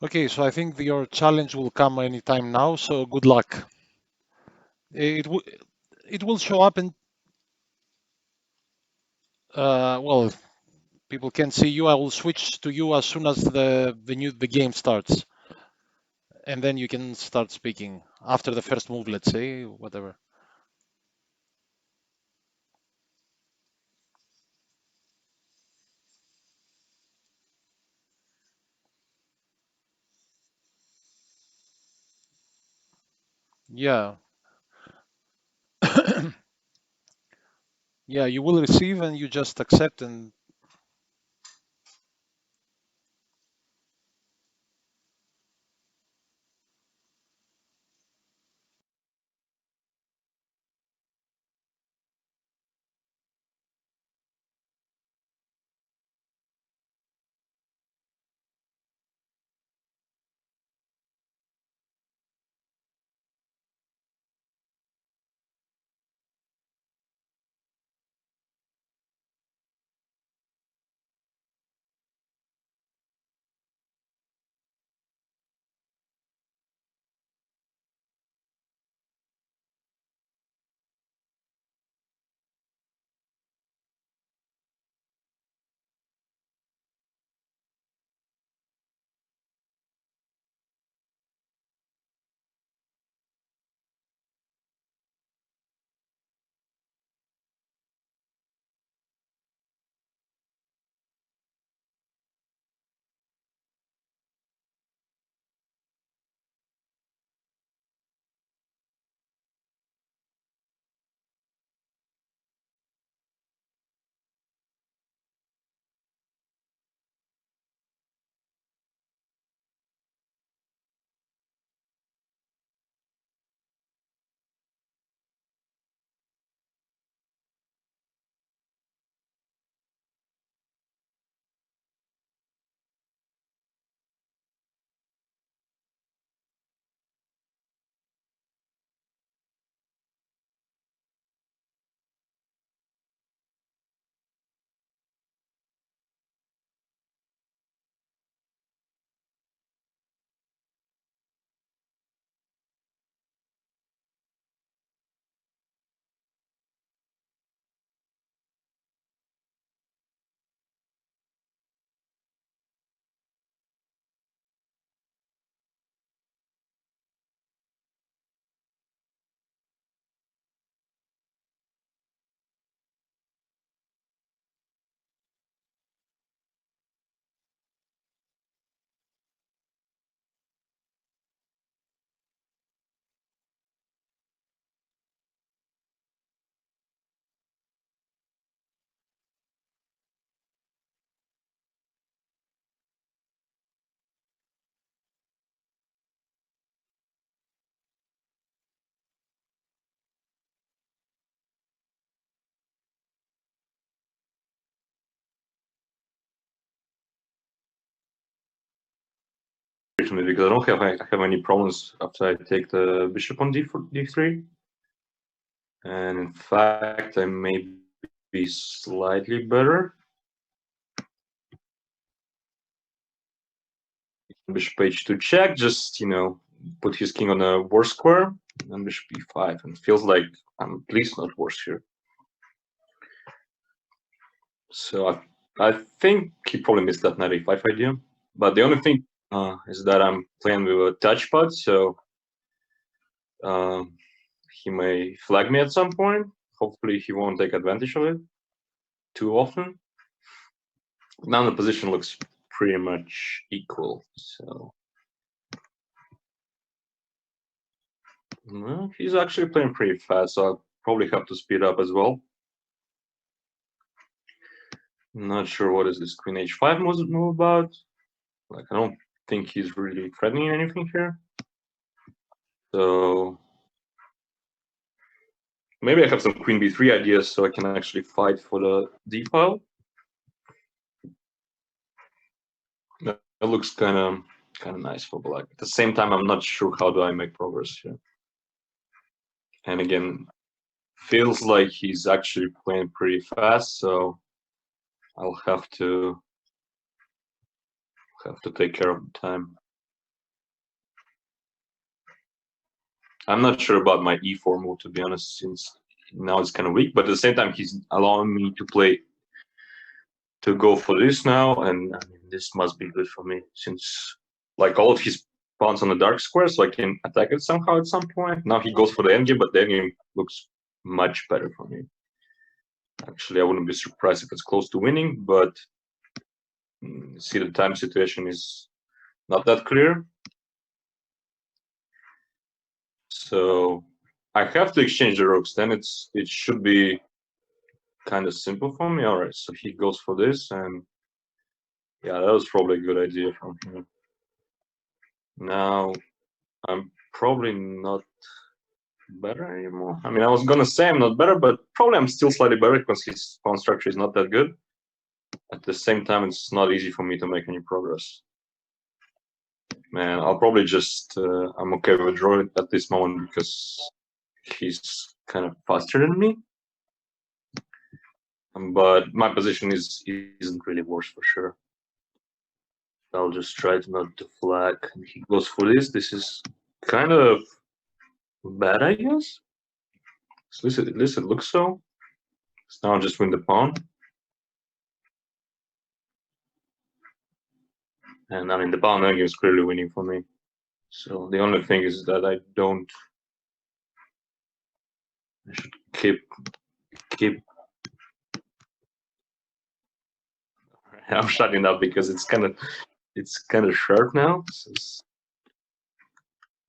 Okay, so I think your challenge will come anytime now, so good luck. It will it will show up in well, people can see you. I will switch to you as soon as the game starts, and then you can start speaking after the first move, let's say, whatever. Yeah. Yeah, you will receive and you just accept and Because I don't have any problems after I take the bishop on d3, and in fact I may be slightly better. Bishop h2 check, just put his king on a worse square, and bishop e5, and feels like I'm at least not worse here. So I think he probably missed that knight a5 idea. But the only thing is that I'm playing with a touchpad, so he may flag me at some point. Hopefully he won't take advantage of it too often. Now the position looks pretty much equal, so well, he's actually playing pretty fast, so I'll probably have to speed up as well. Not sure what is this queen h5 move about. Like, I don't think he's really threatening anything here. So maybe I have some queen b3 ideas so I can actually fight for the d file. That looks kind of nice for black. At the same time, I'm not sure how do I make progress here. And again, feels like he's actually playing pretty fast, so I'll have to take care of the time. I'm not sure about my e4 move, to be honest, since now it's kind of weak. But at the same time, he's allowing me to go for this now, and I mean, this must be good for me since like all of his pawns on the dark square, so I can attack it somehow at some point. Now he goes for the endgame, but the endgame looks much better for me. Actually, I wouldn't be surprised if it's close to winning, but see, the time situation is not that clear. So I have to exchange the rooks. Then it should be kind of simple for me. All right, so he goes for this, and yeah, that was probably a good idea from him. Now I'm probably not better anymore. I mean, I was gonna say I'm not better, but probably I'm still slightly better because his pawn structure is not that good. At the same time, it's not easy for me to make any progress. Man, I'll probably just I'm okay with drawing at this moment because he's kind of faster than me. But my position isn't really worse for sure. I'll just try to not to flag. He goes for this. This is kind of bad, I guess. At least it looks so. So now I'll just win the pawn. And I mean, the pawn endgame is clearly winning for me. So the only thing is that I should keep. I'm shutting up because it's kind of sharp now.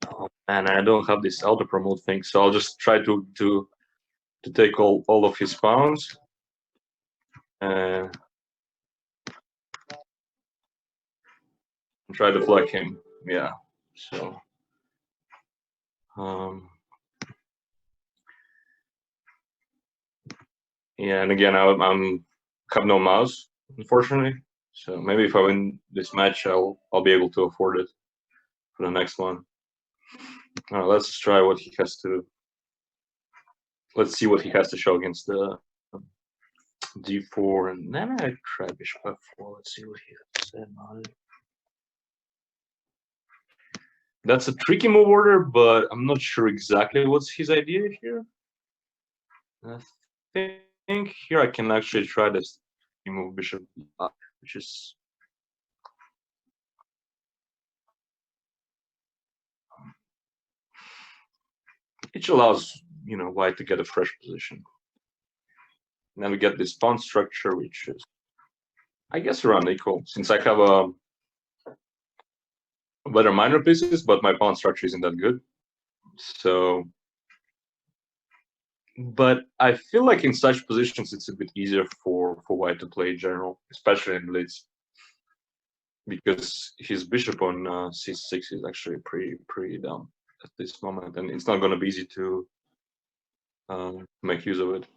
Oh man, I don't have this auto promote thing, so I'll just try to take all of his pawns. And try to flag him. Yeah. So yeah, and again, I'm have no mouse, unfortunately. So maybe if I win this match, I'll be able to afford it for the next one. Let's try what he has to. Let's see what he has to show against the d4, and then I try bishop f4. Let's see what he has to say about it. That's a tricky move order, but I'm not sure exactly what's his idea here. I think here I can actually try this move bishop, which is which allows white to get a fresh position. And then we get this pawn structure, which is, I guess, around equal, since I have a better minor pieces, but my pawn structure isn't that good. So, but I feel like in such positions it's a bit easier for white to play in general, especially in blitz, because his bishop on c6 is actually pretty down at this moment, and it's not going to be easy to make use of it.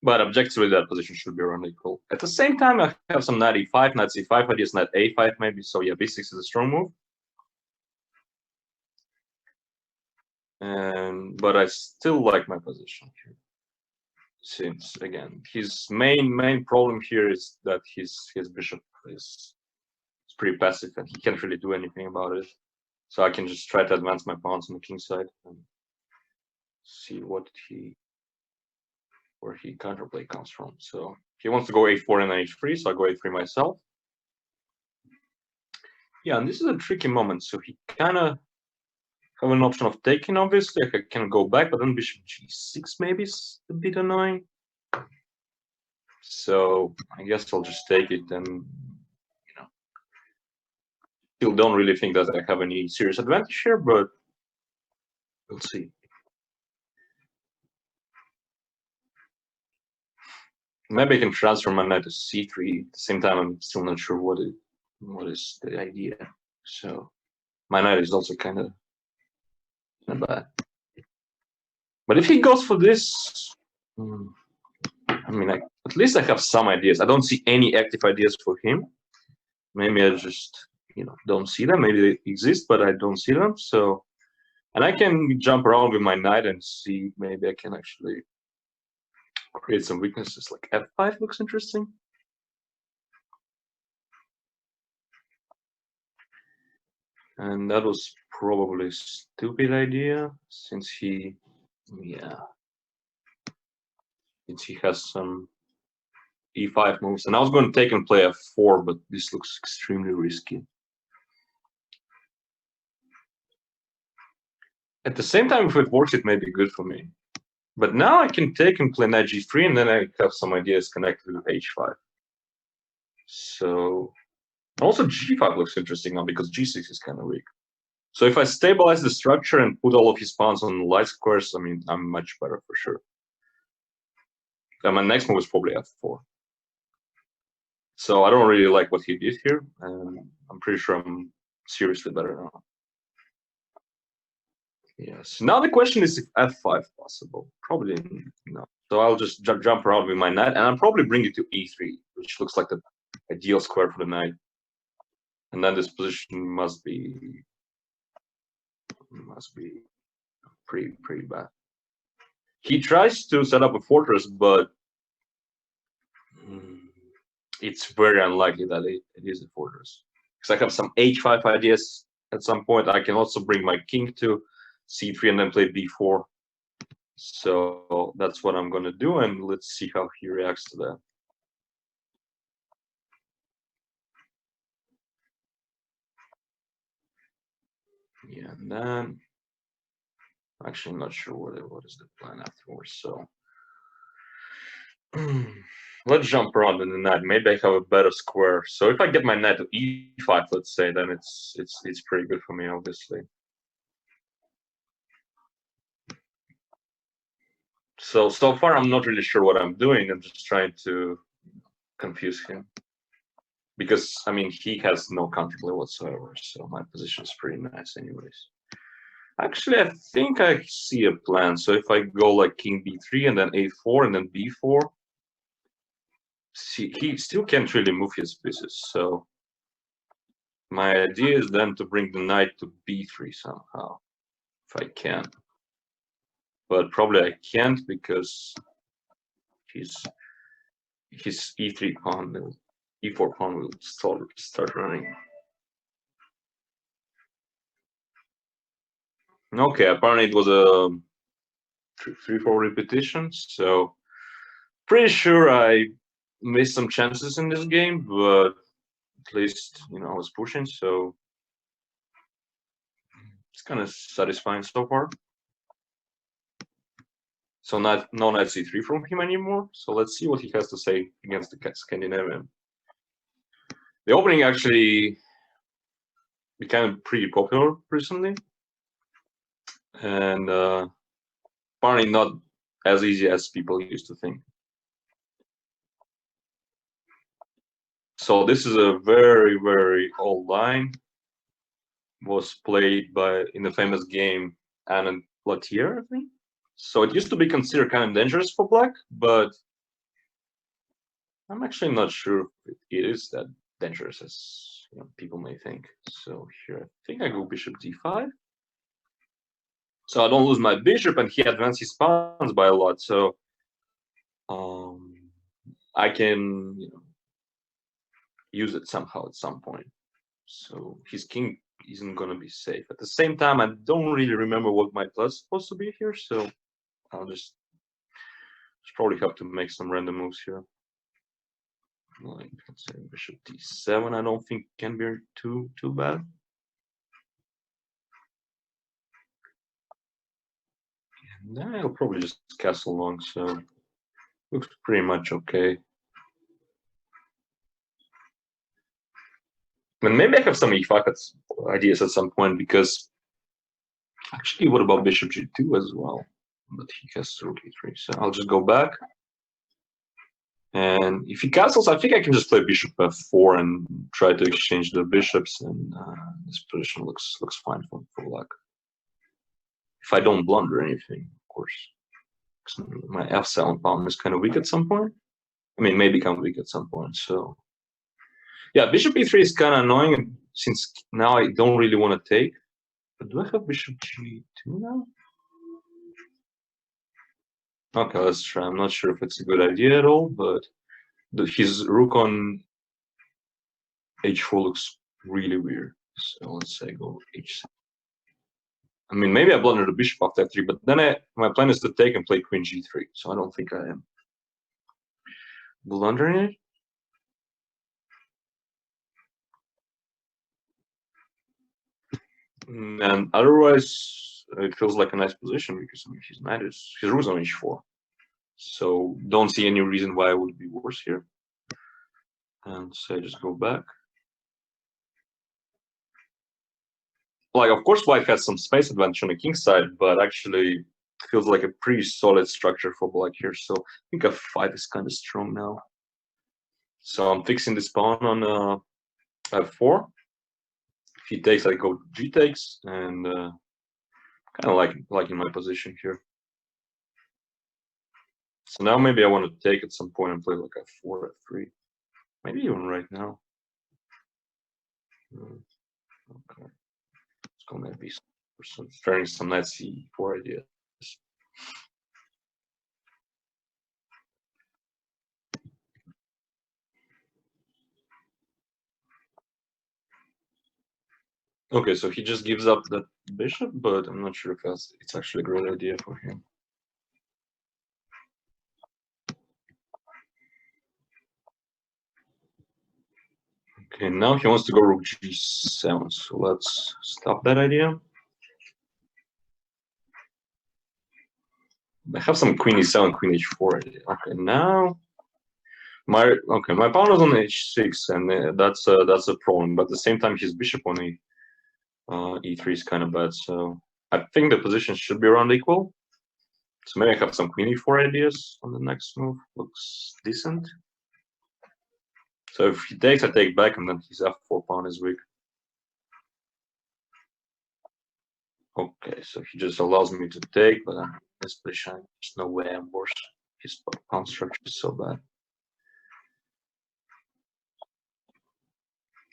But objectively, that position should be around equal. At the same time, I have some knight e5, knight c5 ideas, knight a5 maybe. So yeah, b6 is a strong move. But I still like my position here. Since again, his main problem here is that his bishop is pretty passive and he can't really do anything about it. So I can just try to advance my pawns on the king side and see where he counterplay comes from. So he wants to go a4 and h3, so I go a3 myself. Yeah, and this is a tricky moment. So he kind of have an option of taking, obviously. I can go back, but then bishop g6 maybe is a bit annoying. So I guess I'll just take it, and still don't really think that I have any serious advantage here, but we'll see. Maybe I can transfer my knight to c3. At the same time, I'm still not sure what is the idea. So my knight is also kind of bad. But if he goes for this, I mean, at least I have some ideas. I don't see any active ideas for him. Maybe I just don't see them. Maybe they exist, but I don't see them. So, and I can jump around with my knight and see maybe I can actually create some weaknesses. Like f5 looks interesting. And that was probably a stupid idea since he has some e5 moves. And I was going to take and play f4, but this looks extremely risky. At the same time, if it works, it may be good for me. But now I can take and play knight g3, and then I have some ideas connected with h5. So also g5 looks interesting now because g6 is kind of weak. So if I stabilize the structure and put all of his pawns on the light squares, I mean, I'm much better for sure. And my next move is probably f4. So I don't really like what he did here, and I'm pretty sure I'm seriously better now. Yes. Now the question is if f5 possible. Probably no. So I'll just jump around with my knight, and I'll probably bring it to e3, which looks like the ideal square for the knight. And then this position must be pretty bad. He tries to set up a fortress, but it's very unlikely that it is a fortress. Because I have some h5 ideas at some point. I can also bring my king to c3 and then play b4. So that's what I'm going to do, and let's see how he reacts to that. Yeah, and then actually I'm not sure what is the plan afterwards. So let's jump around in the knight. Maybe I have a better square. So if I get my knight to e5, let's say, then it's pretty good for me, obviously. So far I'm not really sure what I'm doing. I'm just trying to confuse him. Because I mean he has no counterplay whatsoever, so my position is pretty nice anyways. Actually, I think I see a plan. So if I go like king b3 and then a4 and then b4, see, he still can't really move his pieces. So my idea is then to bring the knight to b3 somehow, if I can. But probably I can't because his e3 pawn, e4 pawn will start running. Okay, apparently it was a 3-4 repetition, so pretty sure I missed some chances in this game, but at least I was pushing, so it's kind of satisfying so far. So no knight c3 from him anymore. So let's see what he has to say against the Scandinavian. The opening actually became pretty popular recently, and apparently not as easy as people used to think. So this is a very, very old line. Was played in the famous game Anand Latier, I think. So it used to be considered kind of dangerous for black, but I'm actually not sure if it is that dangerous as people may think. So here, I think I go bishop d5. So I don't lose my bishop, and he advances his pawns by a lot. So I can use it somehow at some point. So his king isn't going to be safe. At the same time, I don't really remember what my plus is supposed to be here, so I'll just probably have to make some random moves here. Like, let's say bishop d7, I don't think can be too bad. And then I'll probably just castle long, so looks pretty much okay. And maybe I have some e5 ideas at some point, because actually, what about bishop g2 as well? But he has rook e3, so I'll just go back. And if he castles, I think I can just play bishop f4 and try to exchange the bishops, and this position looks fine for black. If I don't blunder anything, of course. My f7 pawn is kind of weak at some point. I mean, may become weak at some point. So, yeah, bishop e3 is kind of annoying since now I don't really want to take. But do I have bishop g2 now? Okay, let's try. I'm not sure if it's a good idea at all, but his rook on h4 looks really weird. So let's say go h7. I mean, maybe I blunder the bishop after f3, but then my plan is to take and play queen g3, so I don't think I am blundering it. And otherwise, it feels like a nice position because I mean, his rook's on h4, so don't see any reason why it would be worse here. And so I just go back. Like, of course, white has some space advantage on the king side, but actually feels like a pretty solid structure for black here. So I think f5 is kind of strong now. So I'm fixing this pawn on f4. If he takes, I go g takes, and kind of liking my position here. So now maybe I want to take at some point and play like f4, f3, maybe even right now. Okay, let's go maybe trying some knight c4 ideas. Okay, so he just gives up that bishop, but I'm not sure if it's actually a great idea for him. Okay, now he wants to go rook g7, so let's stop that idea. I have some queen e7, queen h4 idea. Okay, now my pawn is on h6, and that's a problem. But at the same time, his bishop on e3 is kind of bad. So I think the positions should be around equal. So maybe I have some queen e4 ideas on the next move. Looks decent. So if he takes, I take back, and then his f4 pawn is weak. Okay, so he just allows me to take, but in this position, there's no way I'm worse. His pawn structure is so bad.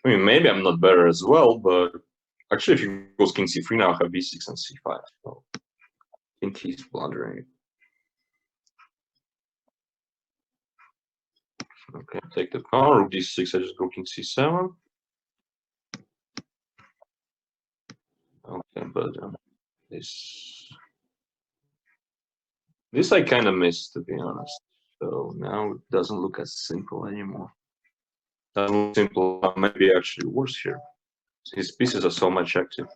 I mean, maybe I'm not better as well, but actually, if he goes king c3 now, I have b6 and c5. So I think he's blundering. Okay, take the pawn, rook d6, I just go king c7. Okay, but this I kind of missed, to be honest. So now it doesn't look as simple anymore. Doesn't look simple, maybe actually worse here. His pieces are so much active.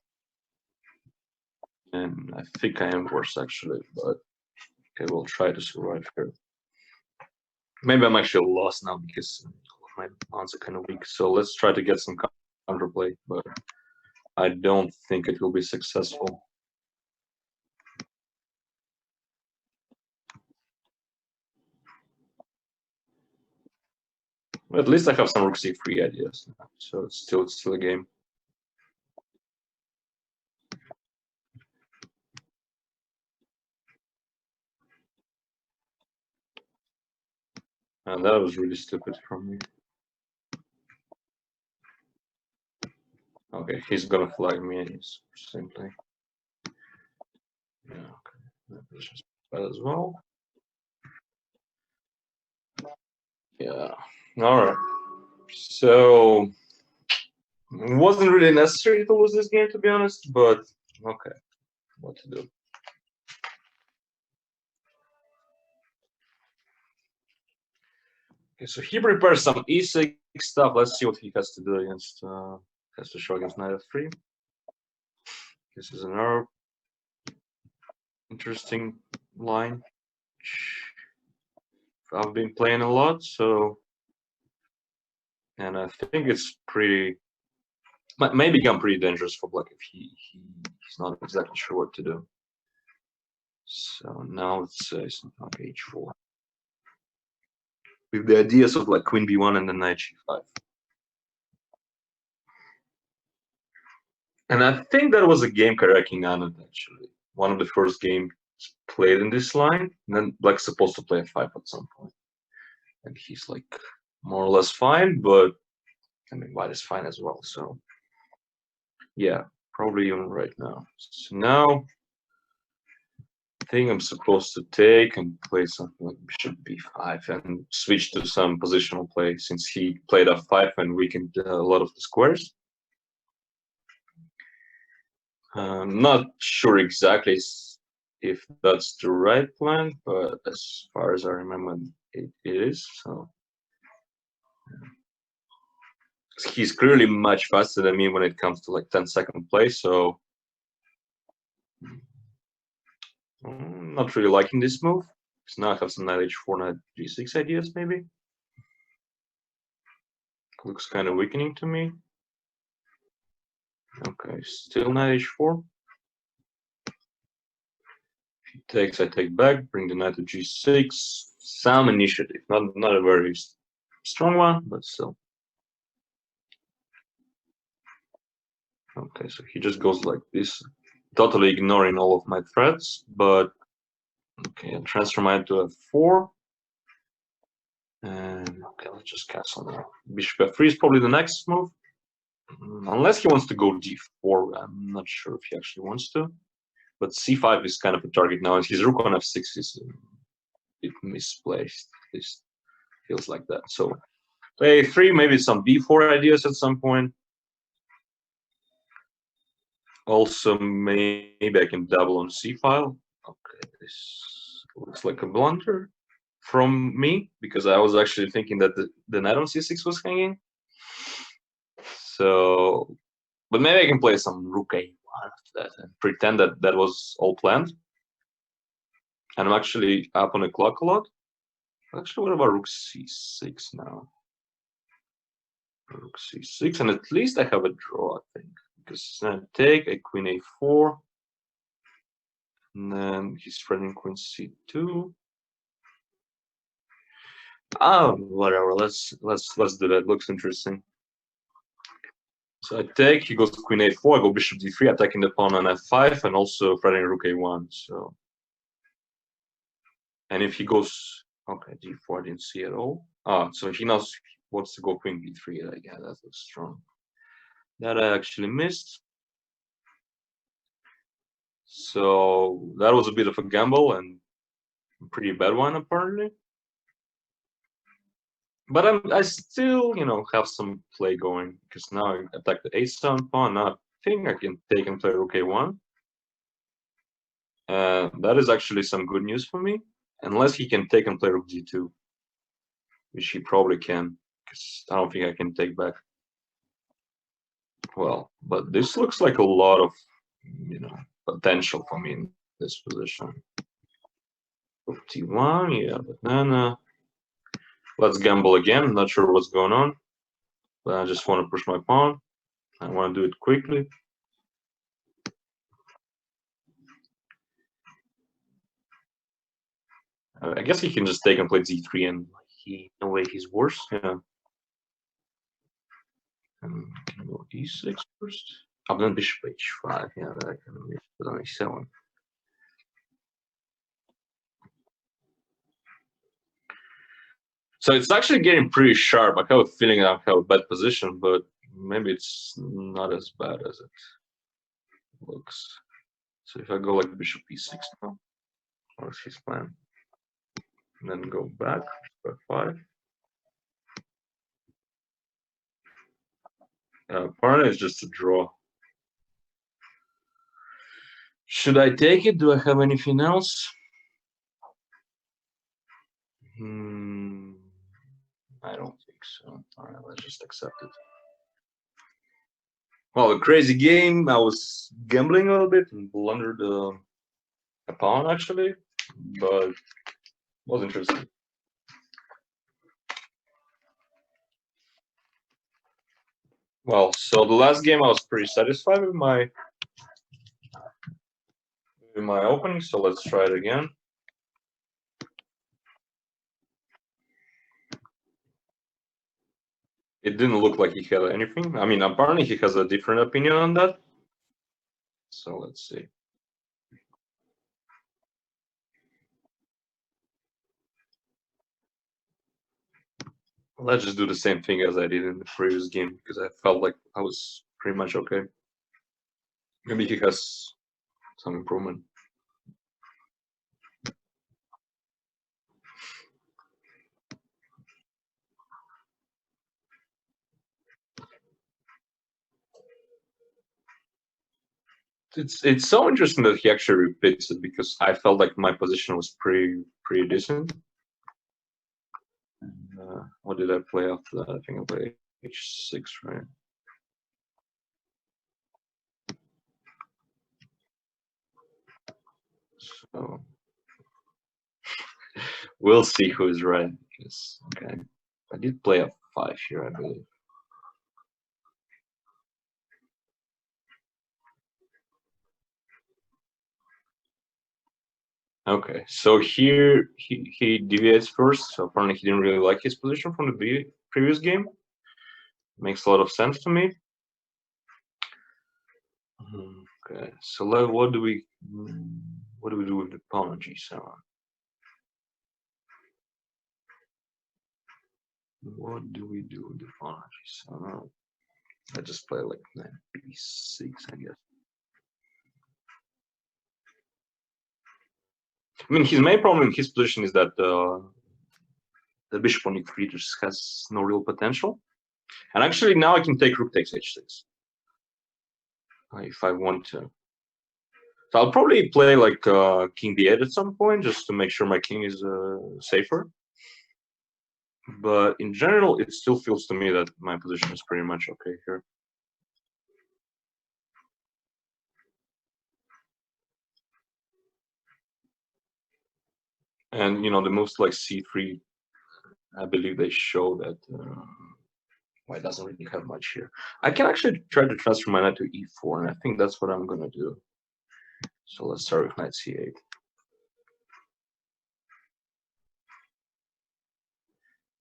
And I think I am worse, actually, but okay, we'll try to survive here. Maybe I'm actually lost now because my pawns are kind of weak. So let's try to get some counterplay, but I don't think it will be successful. But at least I have some rook c3 ideas, so it's still a game. And that was really stupid from me. Okay, he's gonna flag me and he's simply. Yeah, okay. That position's bad as well. Yeah. Alright. So it wasn't really necessary to lose this game, to be honest, but okay. What to do? Okay, so he prepares some e6 stuff. Let's see what he has to do against has to show against knight f3. This is another interesting line. I've been playing a lot, so and I think it's pretty might become pretty dangerous for black if he's not exactly sure what to do. So now it's okay, h4 with the ideas of like queen b1 and then knight g5. And I think that was a game Karaki Anand, actually. One of the first games played in this line. And then black's supposed to play f5 at some point. And he's like more or less fine, but I mean white is fine as well. So yeah, probably even right now. So now I think I'm supposed to take and play something like bishop b5 and switch to some positional play since he played f5 and weakened a lot of the squares. I'm not sure exactly if that's the right plan, but as far as I remember, it is. So he's clearly much faster than me when it comes to like 10-second play. So I'm not really liking this move. Because now I have some knight h4, knight g6 ideas, maybe. Looks kind of weakening to me. Okay, still knight h4. If he takes, I take back, bring the knight to g6. Some initiative, not a very strong one, but still. Okay, so he just goes like this, totally ignoring all of my threats, but okay, I'll transfer my knight to f4. And okay, let's just castle now. Bishop f3 is probably the next move. Unless he wants to go d4, I'm not sure if he actually wants to. But c5 is kind of a target now, and his rook on f6 is a bit misplaced. At least feels like that. So play a3, maybe some b4 ideas at some point. Also, maybe I can double on c file. Okay, this looks like a blunder from me because I was actually thinking that the knight on c6 was hanging. So, but maybe I can play some rook a1 after that and pretend that that was all planned. And I'm actually up on the clock a lot. Actually, what about rook c6 now? Rook c6, and at least I have a draw, I think. Because then I take a queen a4, and then he's threatening queen c2. Oh, whatever. Let's do that. Looks interesting. So I take. He goes to queen a4. I go bishop d3, attacking the pawn on f5, and also threatening rook a1. So, and if he goes, okay, d4, I didn't see at all. Ah, so he now wants to go queen b3. Yeah, that looks strong. That I actually missed. So that was a bit of a gamble and a pretty bad one apparently. But I still, have some play going because now I attack the a7 pawn. Now I think I can take and play rook a1. That is actually some good news for me, unless he can take and play rook g2, which he probably can, because I don't think I can take back. Well, but this looks like a lot of, potential for me in this position. Rook t1, yeah, but then let's gamble again. I'm not sure what's going on, but I just want to push my pawn. I want to do it quickly. I guess he can just take and play z3, and no way he's worse. Yeah. And can I go e6 first? I've done bishop h5. Yeah, that I can put on e7. So it's actually getting pretty sharp. I have a feeling I have a bad position, but maybe it's not as bad as it looks. So if I go like bishop e6 now, what's his plan? And then go back, f5. Partner is just a draw. Should I take it? Do I have anything else? I don't think so. All right, let's just accept it. Well, a crazy game. I was gambling a little bit and blundered a pawn actually, but it was interesting. Well, so the last game I was pretty satisfied with my opening, so let's try it again. It didn't look like he had anything. I mean, apparently he has a different opinion on that. So let's see. Let's just do the same thing as I did in the previous game because I felt like I was pretty much okay. Maybe he has some improvement. It's so interesting that he actually repeats it because I felt like my position was pretty decent. What did I play after that? I think I played h6, right? So we'll see who is right. Because, okay, I did play f5 here, I believe. Okay, so here he deviates first. So apparently he didn't really like his position from the previous game. Makes a lot of sense to me. Okay, so what do we do with the pawn on g7? What do we do with the pawn on g7? I just play like knight b6, I guess. I mean, his main problem in his position is that the bishop on e3 just has no real potential. And actually, now I can take rook takes h6 if I want to. So I'll probably play like king b8 at some point just to make sure my king is safer. But in general, it still feels to me that my position is pretty much okay here. And you know, the moves like c3, I believe they show that white doesn't really have much here. I can actually try to transfer my knight to e4, and I think that's what I'm gonna do. So let's start with knight c8.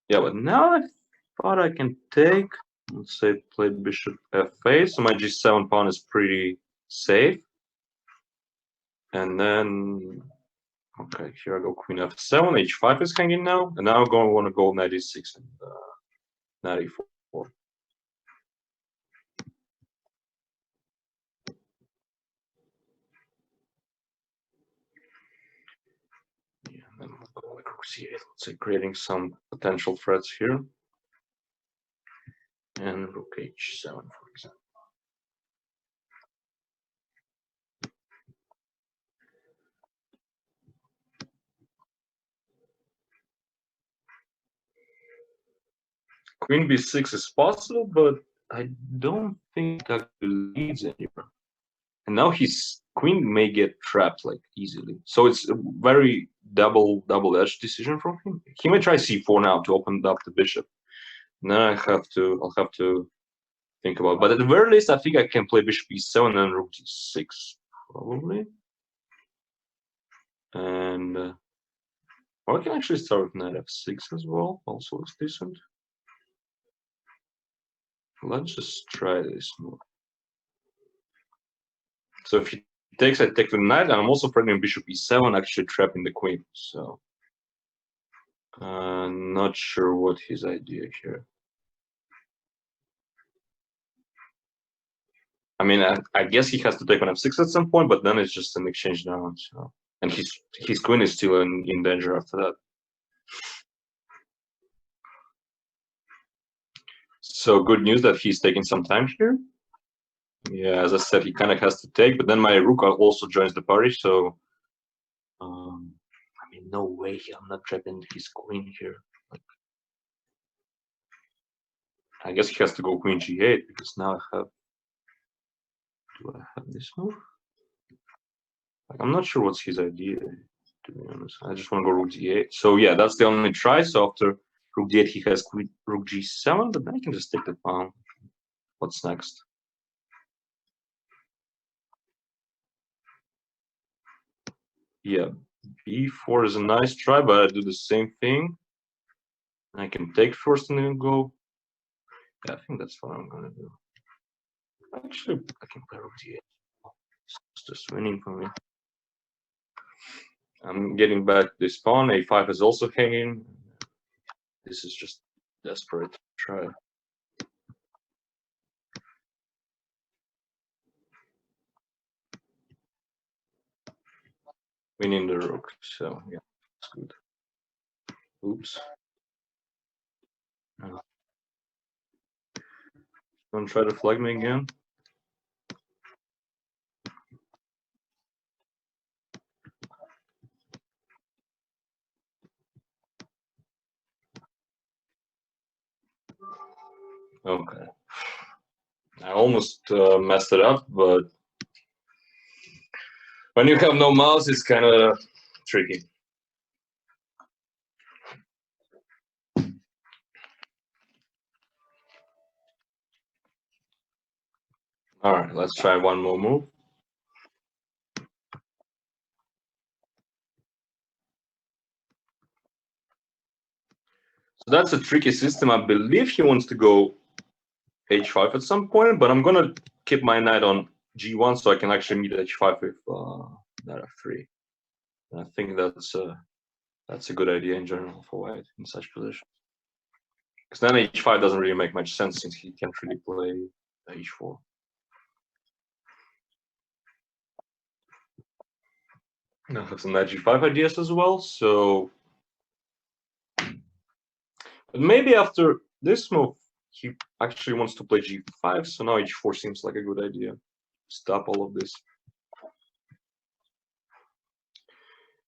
Yeah, but now I thought I can take, let's say, play bishop f8, so my g7 pawn is pretty safe. And then, okay, here I go queen f7, h5 is hanging now, and now I'm going to want to go knight e6 and knight e4. Yeah, and then we'll go like rook c8, let's say, creating some potential threats here. And rook h7, for example. Queen b6 is possible, but I don't think that leads anywhere. And now his queen may get trapped like easily. So it's a very double-edged decision from him. He may try c4 now to open up the bishop. And then I'll have to think about it. But at the very least, I think I can play bishop e7 and rook d6 probably. And or I can actually start with knight f6 as well. Also looks decent. Let's just try this move. So if he takes, I take the knight, and I'm also threatening bishop e7, actually trapping the queen. So not sure what his idea here. I mean, I guess he has to take on f6 at some point, but then it's just an exchange down. So, and his queen is still in danger after that. So good news that he's taking some time here. Yeah, as I said, he kind of has to take, but then my rook also joins the party. So, I mean, no way I'm not trapping his queen here. Like, I guess he has to go queen g8 because now I have. Do I have this move? Like, I'm not sure what's his idea, to be honest. I just want to go rook d8. So yeah, that's the only try. So after rook d8, he has rook g7, but then I can just take the pawn. What's next? Yeah, b4 is a nice try, but I do the same thing. I can take first and then go. Yeah, I think that's what I'm gonna do. Actually, I can play rook d8. It's just winning for me. I'm getting back this pawn. a5 is also hanging. This is just desperate to try. Winning the rook, so yeah, it's good. Oops. Don't try to flag me again. I almost messed it up, but when you have no mouse, it's kind of tricky. All right, let's try one more move. So that's a tricky system. I believe he wants to go h5 at some point, but I'm gonna keep my knight on g1 so I can actually meet h5 with knight f3. And I think that's a good idea in general for white in such positions. Because then h5 doesn't really make much sense since he can't really play h4. I have some knight g5 ideas as well, so but maybe after this move he actually wants to play g5, so now h4 seems like a good idea. Stop all of this.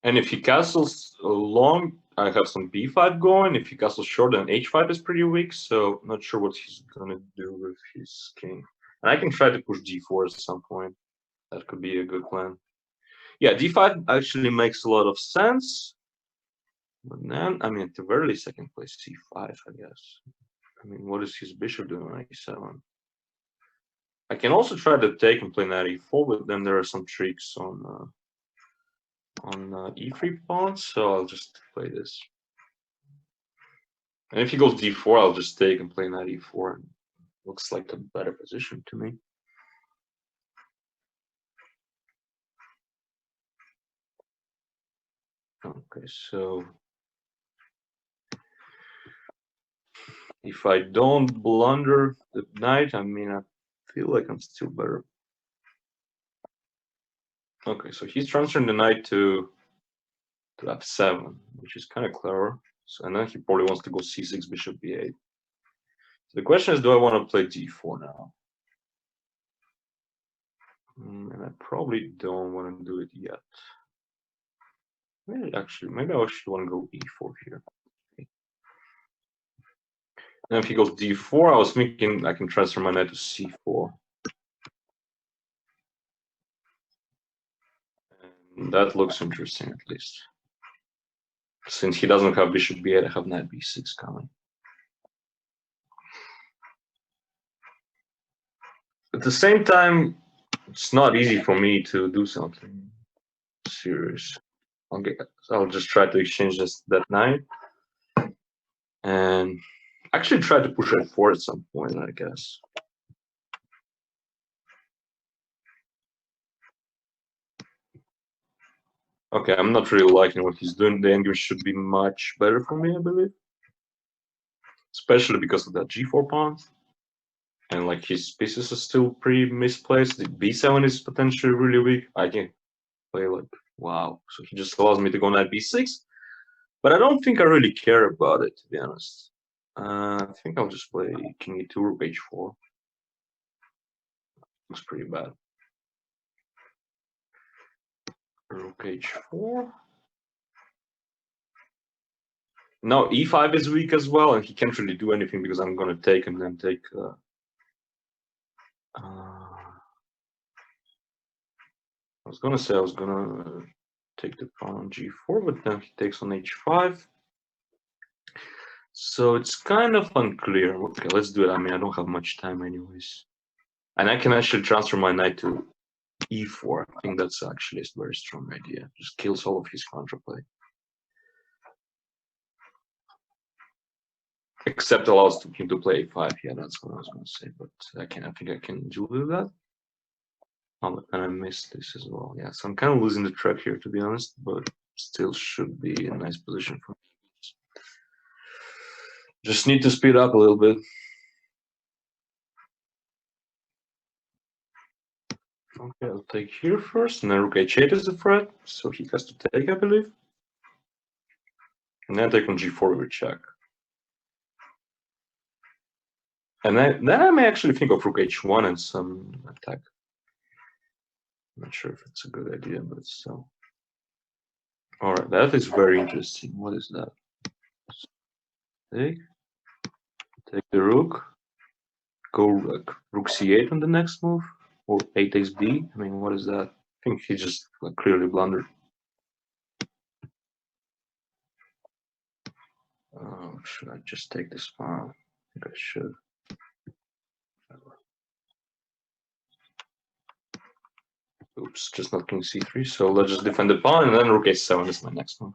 And if he castles long, I have some b5 going. If he castles short, then h5 is pretty weak, so not sure what he's gonna do with his king. And I can try to push d4 at some point. That could be a good plan. Yeah, d5 actually makes a lot of sense. But then, I mean, at the very least, I can play c5, I guess. I mean, what is his bishop doing on a7? I can also try to take and play knight e4, but then there are some tricks on e3 pawns, so I'll just play this. And if he goes d4, I'll just take and play knight e4. And looks like a better position to me. Okay, so if I don't blunder the knight, I mean, I feel like I'm still better. Okay, so he's transferring the knight to f7, which is kind of clever. So, and then he probably wants to go c6, bishop b8. So the question is, do I want to play d4 now? And I probably don't want to do it yet. Maybe I actually want to go e4 here. And if he goes d4, I was thinking I can transfer my knight to c4. And that looks interesting, at least. Since he doesn't have bishop b8, I have knight b6 coming. At the same time, it's not easy for me to do something serious. Okay, so I'll just try to exchange that knight. And actually try to push f4 at some point, I guess. Okay, I'm not really liking what he's doing. The English should be much better for me, I believe. Especially because of that g4 pawn. And like his pieces are still pretty misplaced. The b7 is potentially really weak. I can play like, wow. So he just allows me to go knight b6. But I don't think I really care about it, to be honest. I think I'll just play king e2, rook h4. Looks pretty bad. Rook h4. Now e5 is weak as well, and he can't really do anything because I'm going to take and then take. I was going to say I was going to take the pawn on g4, but then he takes on h5. So it's kind of unclear. Okay, let's do it. I mean, I don't have much time anyways. And I can actually transfer my knight to e4. I think that's actually a very strong idea. Just kills all of his counterplay. Except allows him to play a5. Yeah, that's what I was going to say. But I think I can do that. Oh, and I missed this as well. Yeah, so I'm kind of losing the track here, to be honest. But still should be a nice position for me. Just need to speed up a little bit. Okay, I'll take here first, and then rook h8 is the threat, so he has to take, I believe. And then take on g4 with check. And then I may actually think of rook h1 and some attack. I'm not sure if it's a good idea, but still. All right, that is very interesting. What is that? Take the rook. go like rook c8 on the next move, or a takes b. I mean, what is that? I think he just like clearly blundered. Should I just take this pawn? I think I should. Oops, just not king c3. So let's just defend the pawn, and then rook a7 is my next move.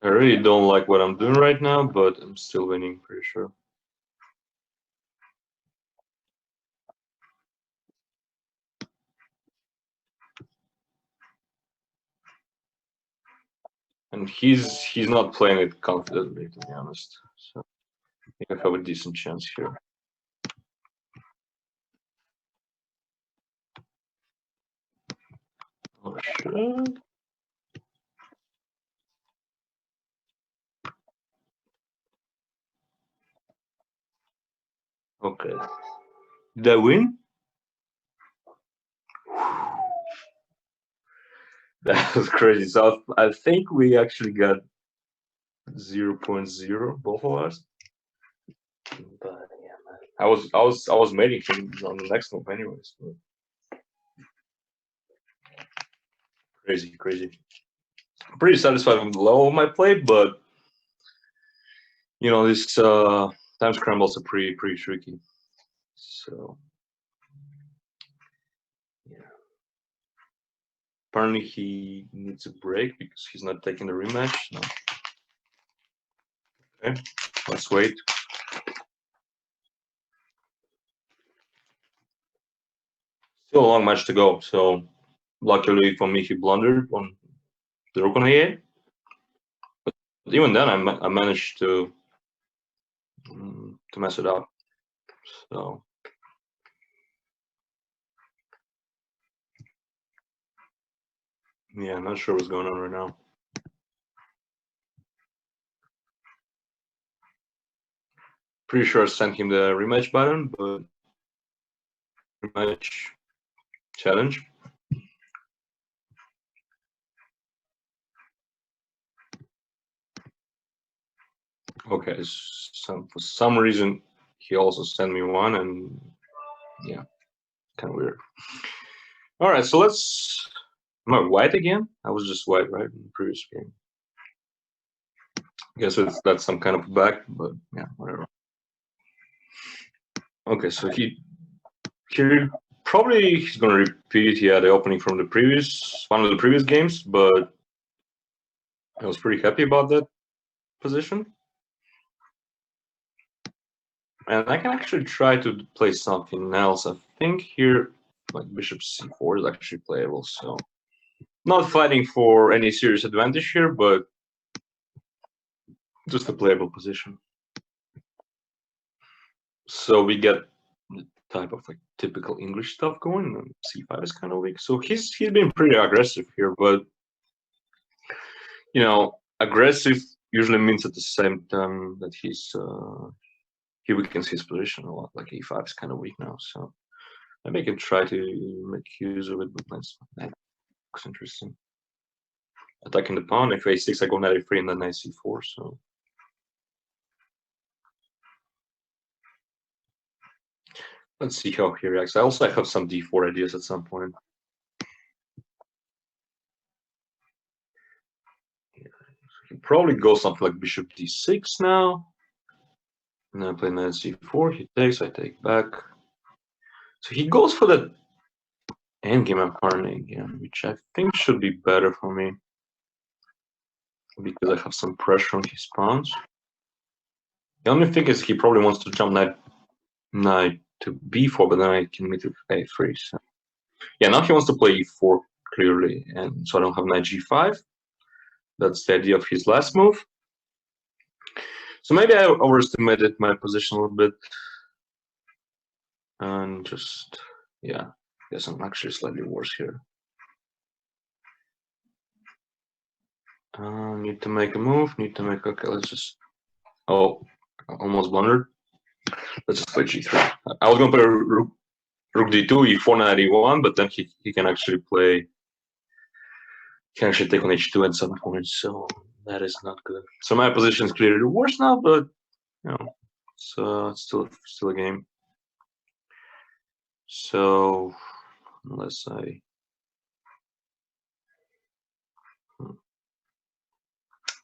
I really don't like what I'm doing right now, but I'm still winning, pretty sure. And he's not playing it confidently, to be honest. So I think I have a decent chance here. Oh shit. Okay. Did I win? That was crazy. So I think we actually got 0.0, both of us. But yeah, man. I was waiting for him on the next move anyways. But crazy, crazy. I'm pretty satisfied with the level of my play, but you know, this time scrambles are pretty tricky. So yeah. Apparently he needs a break because he's not taking the rematch. No. Okay, let's wait. Still a long match to go. So luckily for me, he blundered on the rook on a8. But even then, I managed to mess it up. So yeah, I'm not sure what's going on right now. Pretty sure I sent him the rematch button, but rematch challenge. Okay, for some reason he also sent me one, and yeah, kind of weird. All right, so let's. Am I white again? I was just white, right, in the previous game. I guess that's some kind of back, but yeah, whatever. Okay, so he probably he's gonna repeat the opening from the previous one of the previous games, but I was pretty happy about that position. And I can actually try to play something else. I think here, like bishop c4 is actually playable. So not fighting for any serious advantage here, but just a playable position. So we get the type of like typical English stuff going, and c5 is kind of weak. So he's been pretty aggressive here, but you know, aggressive usually means at the same time that he weakens his position a lot. Like e5 is kind of weak now, so maybe I can try to make use of it. But that looks interesting. Attacking the pawn, if a6, I go knight a3 and then knight c4. So let's see how he reacts. I also have some d4 ideas at some point. Yeah. So he probably goes something like bishop d6 now. And then I play knight c4. He takes, I take back. So he goes for the endgame apparently again, which I think should be better for me because I have some pressure on his pawns. The only thing is he probably wants to jump knight to b4, but then I can meet with a3. So yeah, now he wants to play e4 clearly, and so I don't have knight g5. That's the idea of his last move. So maybe I overestimated my position a little bit, and just yeah, I guess I'm actually slightly worse here. Need to make a move. Need to make. Okay, let's just. Oh, almost blundered. Let's just play g3. I was gonna play rook d2, e4, knight e1, but then he can actually play. He can actually take on h2 at some point, so that is not good. So my position is clearly worse now, but you know, it's still a game. So unless I.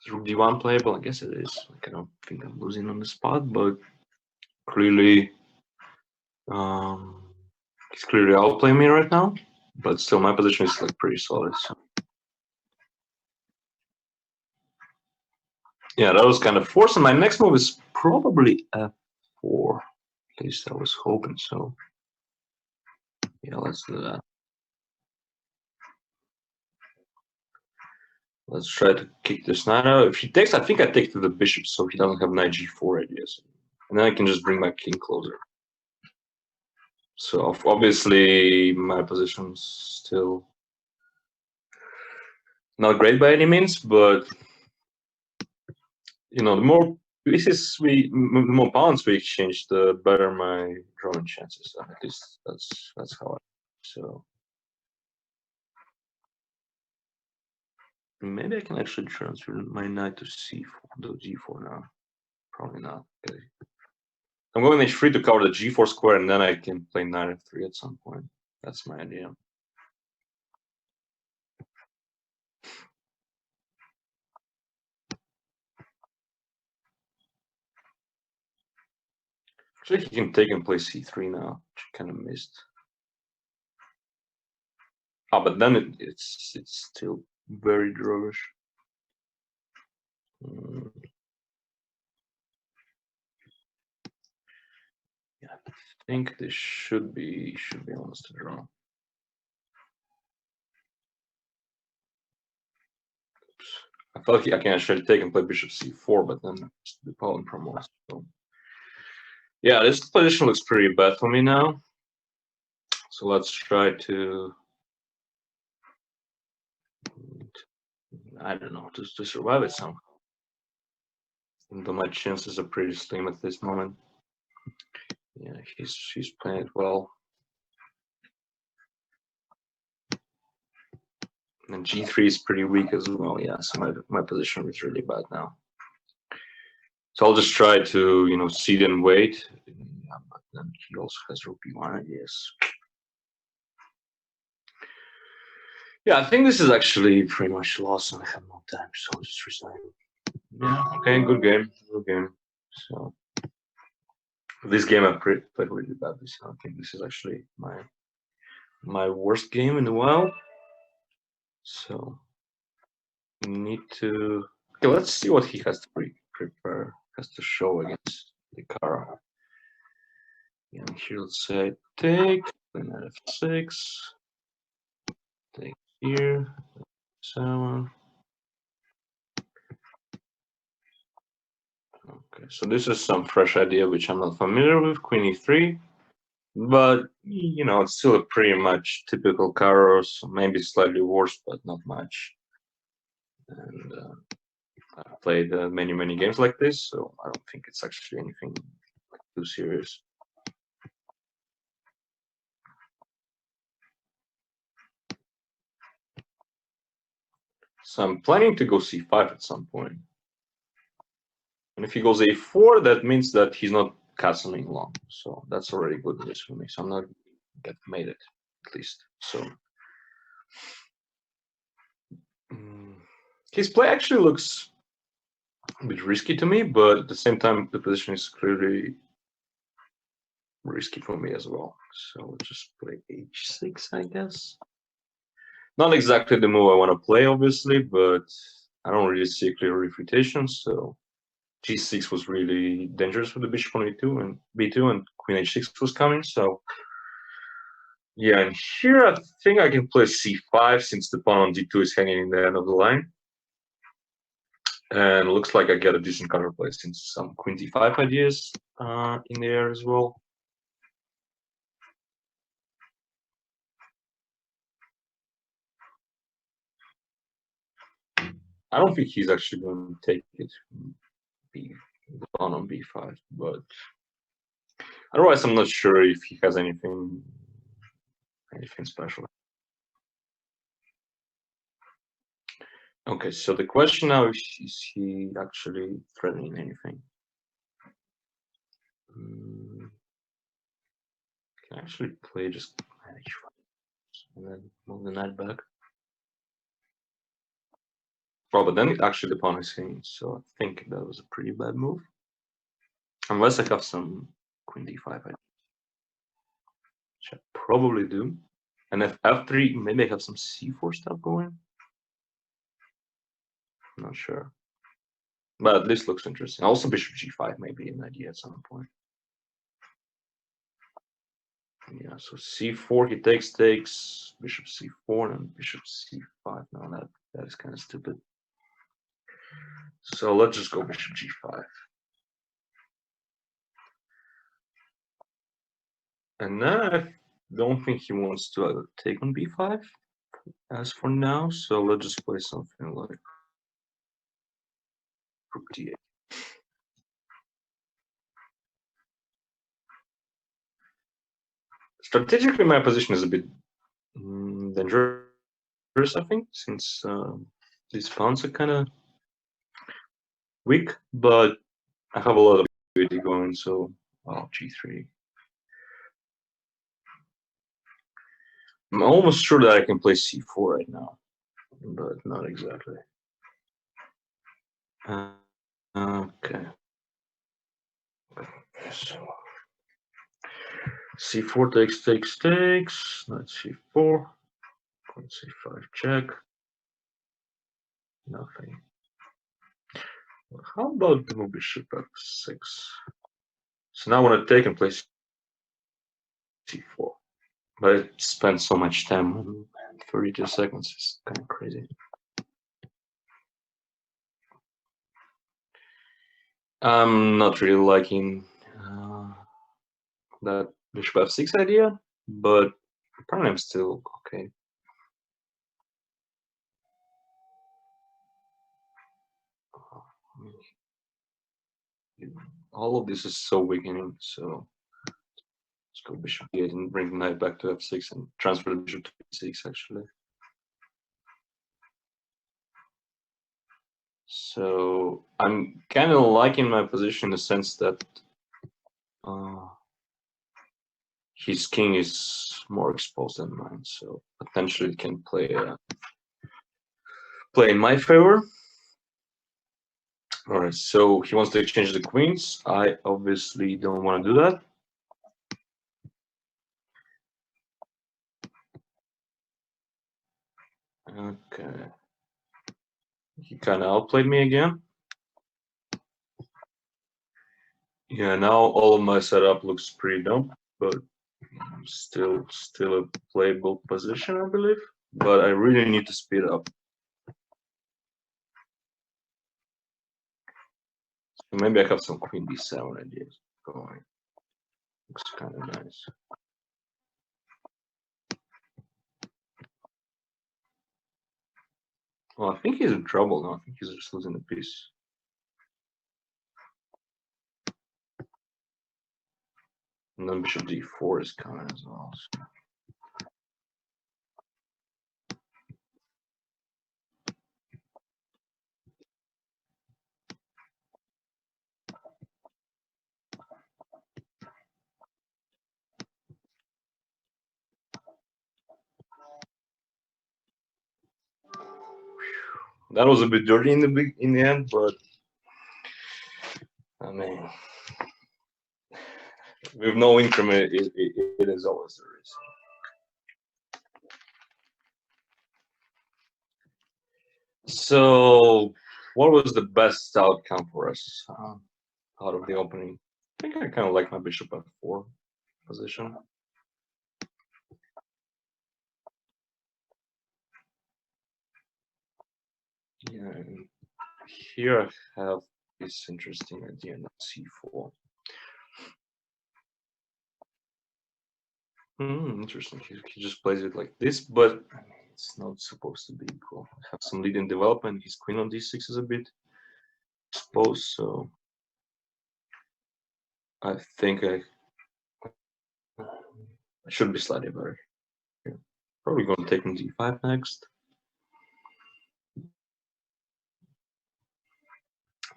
Is rook d1 playable? I guess it is. Like, I don't think I'm losing on the spot, but clearly, he's clearly outplaying me right now. But still, my position is like pretty solid. So. Yeah, that was kind of forced. And my next move is probably f4. At least I was hoping so. Yeah, let's do that. Let's try to kick this knight out. If he takes, I think I take to the bishop, so he doesn't have knight g4 ideas. And then I can just bring my king closer. So obviously my position's still not great by any means, but you know, the more pieces the more pawns we exchange, the better my drawing chances are. At least that's how I. So maybe I can actually transfer my knight to c4, to g4 now. Probably not. Okay. I'm going h3 to cover the g4 square, and then I can play knight f3 at some point. That's my idea. Actually, he can take and play c3 now, which I kind of missed. Ah, but then it's still very drawish. Yeah, I think this should be almost a draw. Oops. I felt like I can actually take and play bishop c4, but then the pawn promotes. So. Yeah, this position looks pretty bad for me now. So let's try to, I don't know, to survive it somehow. Though my chances are pretty slim at this moment. Yeah, he's playing it well. And g3 is pretty weak as well. Yeah, so my position is really bad now. So I'll just try to, you know, sit and wait. Yeah, but then he also has rook b1, I guess. Yeah, I think this is actually pretty much lost and I have no time, so I'll just resign. Yeah, okay, good game. Good game. So this game I played really badly, so I think this is actually my worst game in a while. So we need to. Okay, let's see what he has to prepare, has to show against the Kara. Yeah, here let's say take, then f6, take here, 7. Okay, so this is some fresh idea which I'm not familiar with, queen e3, but you know, it's still a pretty much typical Karos, maybe slightly worse, but not much. And I've played many games like this, so I don't think it's actually anything like too serious. So I'm planning to go c5 at some point. And if he goes a4, that means that he's not castling long. So that's already good news for me. So I'm not get made it, at least. So his play actually looks a bit risky to me, but at the same time, the position is clearly risky for me as well. So we'll just play h6, I guess. Not exactly the move I want to play, obviously, but I don't really see a clear refutation. So g6 was really dangerous for the bishop on b2, and queen h6 was coming. So yeah, and here I think I can play c5 since the pawn on d2 is hanging in the end of the line. And it looks like I get a decent counterplay since some queen d5 ideas in the air as well. I don't think he's actually going to take it on b5, but otherwise I'm not sure if he has anything special. Okay, so the question now is he actually threatening anything? Can I actually play just h5 and then move the knight back? Well, but then actually the pawn is hanging, so I think that was a pretty bad move. Unless I have some queen d5, which I probably do. And if f3, maybe I have some c4 stuff going. I'm not sure. But this looks interesting. Also, bishop g5 may be an idea at some point. Yeah, so c4, he takes, bishop c4, and bishop c5. No, that is kind of stupid. So let's just go bishop g5. And now I don't think he wants to take on b5 as for now, so let's just play something like rook d8. Strategically, my position is a bit dangerous, I think, since these pawns are kind of weak, but I have a lot of activity going, so g3. I'm almost sure that I can play c4 right now, but not exactly. Okay. So c4 takes. Knight c4. Queen c5 check. Nothing. Well, how about the move bishop f6? So now I want to take and play c4. But I spent so much time on 32 seconds. It's kind of crazy. I'm not really liking that bishop f6 idea, but apparently I'm still okay. All of this is so weakening, so let's go bishop d8 and bring the knight back to f6 and transfer the bishop to e6 actually. So I'm kind of liking my position in the sense that his king is more exposed than mine, so potentially it can play in my favor. All right, so he wants to exchange the queens. I obviously don't want to do that. Okay. He kind of outplayed me again. Yeah, now all of my setup looks pretty dumb, but still a playable position, I believe. But I really need to speed up. So maybe I have some queen d7 ideas going. Looks kind of nice. Well, I think he's in trouble now. I think he's just losing the piece. And then bishop d4 is coming as well. So. That was a bit dirty in the end, but I mean, with no increment, it is always the risk. So, what was the best outcome for us out of the opening? I think I kind of like my bishop f4 position. Yeah, and here I have this interesting idea in c4. Interesting. He just plays it like this, but it's not supposed to be equal. I have some lead in development. His queen on d6 is a bit exposed, so I think I should be slightly better. Yeah. Probably going to take on d5 next.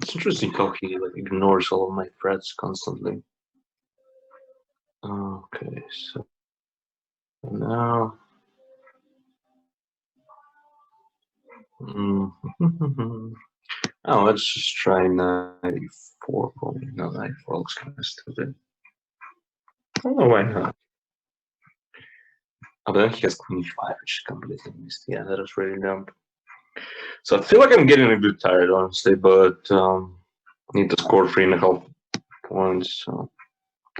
It's interesting how he like ignores all of my threats constantly. Okay, so now. Oh, let's just try 94. Probably no, 94 looks kind of stupid. Oh, why not? Oh, but then he has queen e5, which is completely missed. Yeah, that is really dumb. So I feel like I'm getting a bit tired, honestly, but need to score 3.5 points. So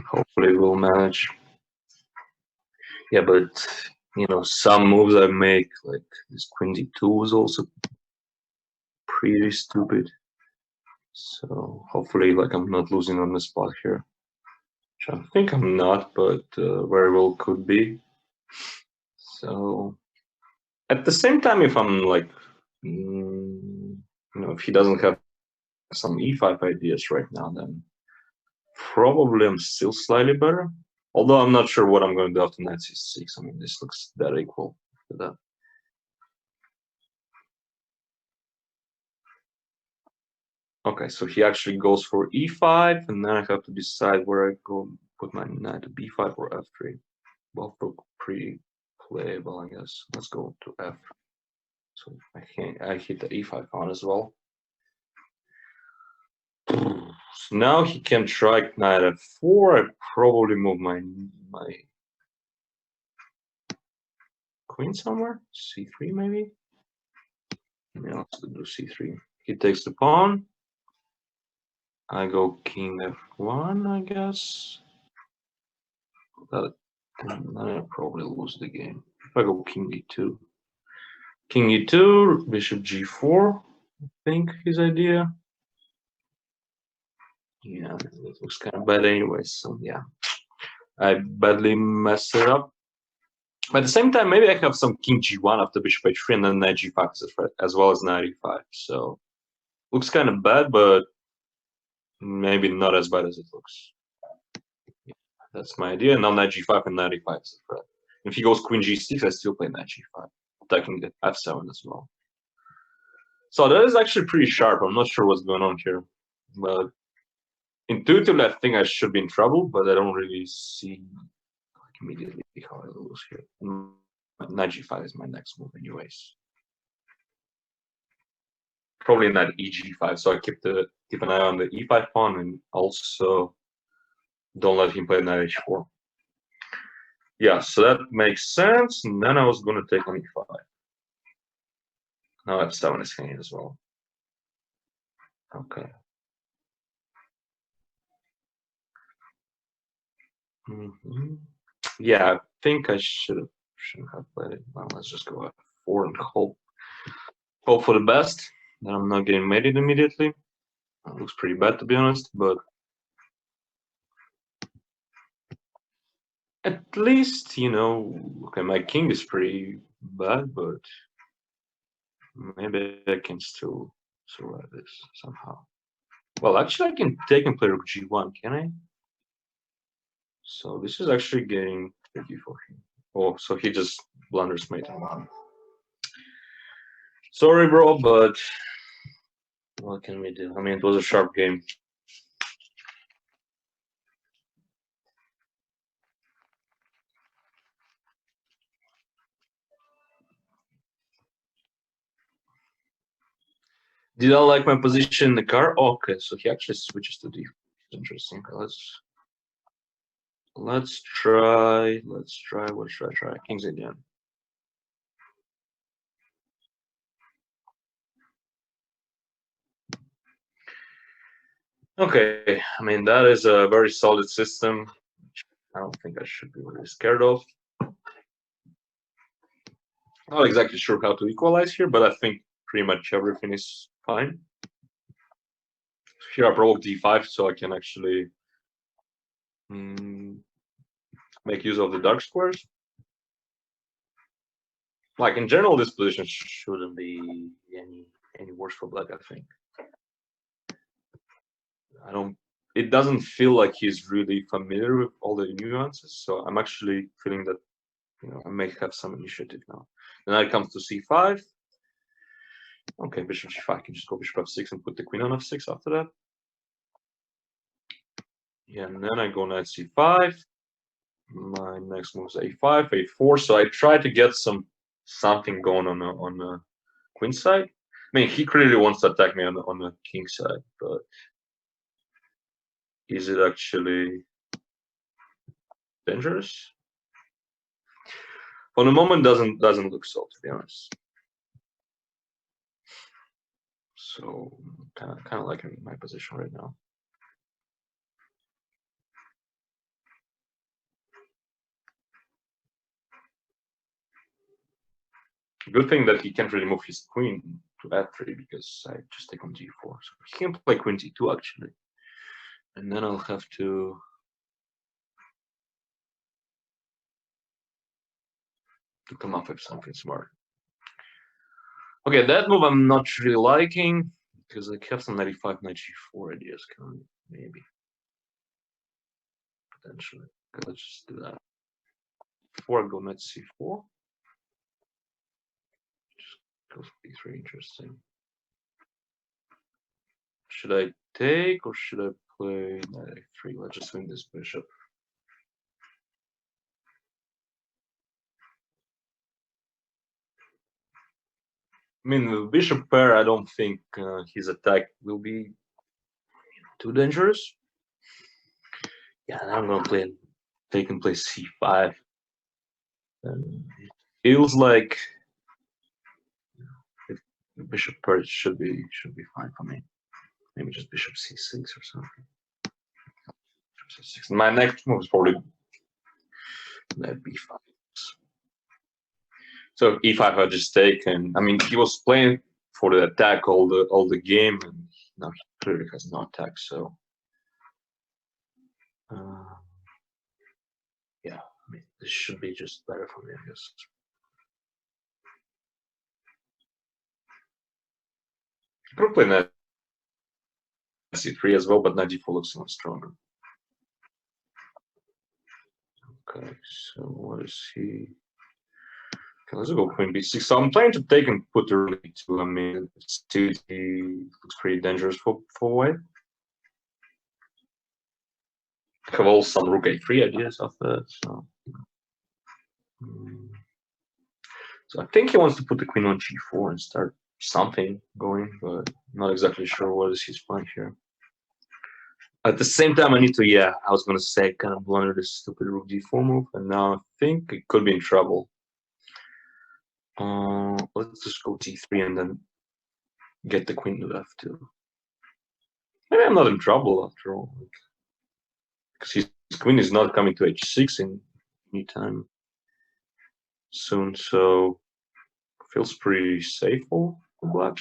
hopefully we'll manage. Yeah, but you know, some moves I make, like this queen d2 was also pretty stupid. So hopefully, like, I'm not losing on the spot here. Which I think I'm not, but very well could be. So at the same time, if I'm like, you know, if he doesn't have some e5 ideas right now, then probably I'm still slightly better. Although I'm not sure what I'm going to do after knight c6. I mean, this looks that equal to that. Okay, so he actually goes for e5, and then I have to decide where I go put my knight to b5 or f3. Both look pretty playable, I guess. Let's go to f. So I hit the e5 pawn as well. So now he can try knight f4. I probably move my queen somewhere. c3 maybe. Yeah, let's do c3. He takes the pawn. I go king f1, I guess. Then I probably lose the game. If I go king e2. King e2, bishop g4, I think his idea. Yeah, it looks kind of bad anyway, so yeah. I badly messed it up. But at the same time, maybe I have some king g1 after bishop h3 and then knight g5 as a threat, as well as knight e5. So looks kind of bad, but maybe not as bad as it looks. Yeah, that's my idea. Now knight g5 and knight e5 is a threat. If he goes queen g6, I still play knight g5, attacking the f7 as well. So that is actually pretty sharp. I'm not sure what's going on here, but intuitively, I think I should be in trouble, but I don't really see like immediately how I lose here. Knight g5 is my next move, anyways. Probably not eg5, so I keep an eye on the e5 pawn and also don't let him play knight h4. Yeah, so that makes sense. And then I was going to take on e5. Now f7 is hanging as well. Okay. Yeah, I think I shouldn't have played it. Well, let's just go f4 and hope for the best. That I'm not getting mated immediately. That looks pretty bad, to be honest, but at least, you know, okay, my king is pretty bad, but maybe I can still survive this somehow. Well, actually, I can take and play rook g1, can I? So this is actually getting tricky for him. Oh, so he just blunders mate in one. Sorry, bro, but what can we do? I mean, it was a sharp game. Did I like my position in the car? Okay, so he actually switches to d. Interesting. Let's try. What should I try? Kings again. Okay, I mean that is a very solid system. I don't think I should be really scared of. Not exactly sure how to equalize here, but I think pretty much everything is fine. Here I provoke d5 so I can actually make use of the dark squares. Like in general, this position shouldn't be any worse for black, I think. It doesn't feel like he's really familiar with all the nuances, so I'm actually feeling that I may have some initiative now. Then it comes to c5. Okay, bishop g5. I can just go bishop f6 and put the queen on f6 after that. Yeah, and then I go knight c5. My next move is a5, a4. So I try to get something going on the queen side. I mean, he clearly wants to attack me on the king side, but is it actually dangerous? For the moment, doesn't look so, to be honest. So kind of liking my position right now. Good thing that he can't really move his queen to f3 because I just take on g4. So he can play queen g2 actually, and then I'll have to come up with something smart. Okay, that move I'm not really liking because I have some 95, knight g4 ideas coming, maybe. Potentially. Okay, let's just do that. Before I go knight c4. Just goes b3, interesting. Should I take or should I play knight a3? Let's just win this bishop. I mean, the bishop pair, I don't think his attack will be too dangerous. Yeah, I'm gonna play take and play c5. It feels like if the bishop pair should be fine for me. Maybe just bishop c6 or something. C6. My next move is probably that b5. So e5 I just take, and I mean he was playing for the attack all the game, and now he clearly has no attack. So yeah, I mean this should be just better for me, I guess. Could play knight c3 as well, but knight d4 looks much stronger. Okay, so what is he? Okay, let's go queen b6. So I'm planning to take and put the rook e2. I mean, it looks pretty dangerous for white. I have also some rook a3 ideas after that. So I think he wants to put the queen on g4 and start something going, but I'm not exactly sure what is his plan here. At the same time, I need to, I was going to say, kind of blunder this stupid rook d4 move, and now I think it could be in trouble. Let's just go d3 and then get the queen to f2. Maybe I'm not in trouble after all, because his queen is not coming to h6 in any time soon, so feels pretty safe for black.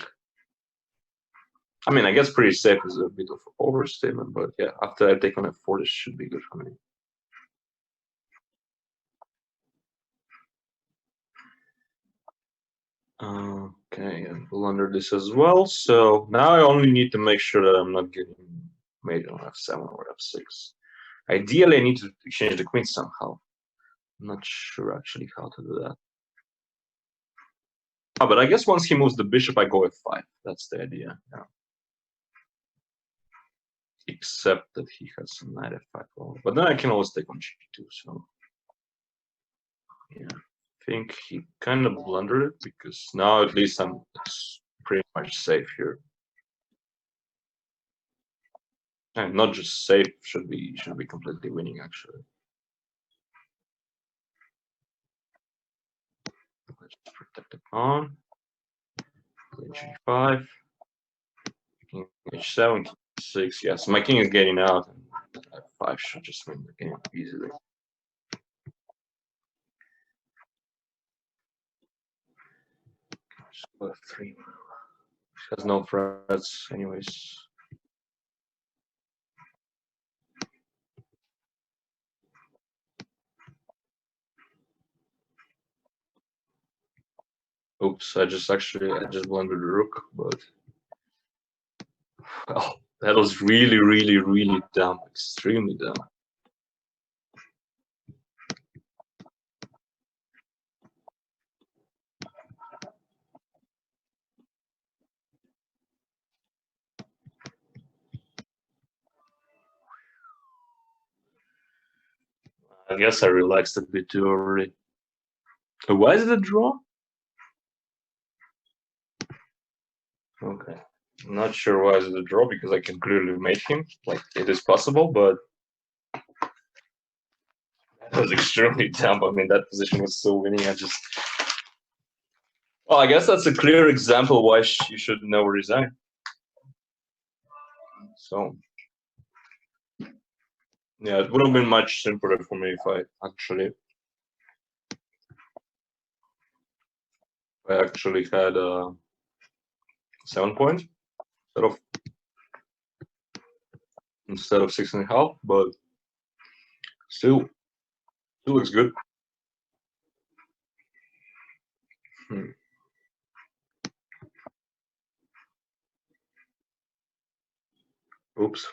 I mean, I guess pretty safe is a bit of an overstatement, but yeah, after I take on f4, this should be good for me. Okay, and blunder this as well. So now I only need to make sure that I'm not getting mate on f7 or f6. Ideally, I need to exchange the queen somehow. I'm not sure actually how to do that. Oh, but I guess once he moves the bishop, I go f5. That's the idea. Yeah. Except that he has some knight f5. But then I can always take on g2. So yeah, I think he kind of blundered it because now at least I'm pretty much safe here. And not just safe, should be completely winning actually. Let's protect the pawn. Play g5. King h7, king h6. Yes, my king is getting out, and f5 should just win the game easily. Just go f3. Has no threats, anyways. Oops, I just blundered the rook, but well, that was really dumb, extremely dumb. I guess I relaxed a bit too early. Why is it a draw? Okay. I'm not sure why is it a draw, because I can clearly make him. Like, it is possible, but that was extremely dumb. I mean, that position was so winning. Well, I guess that's a clear example why you should never resign. So, yeah, it would have been much simpler for me if I actually had 7 points instead of 6.5, but still looks good. Oops.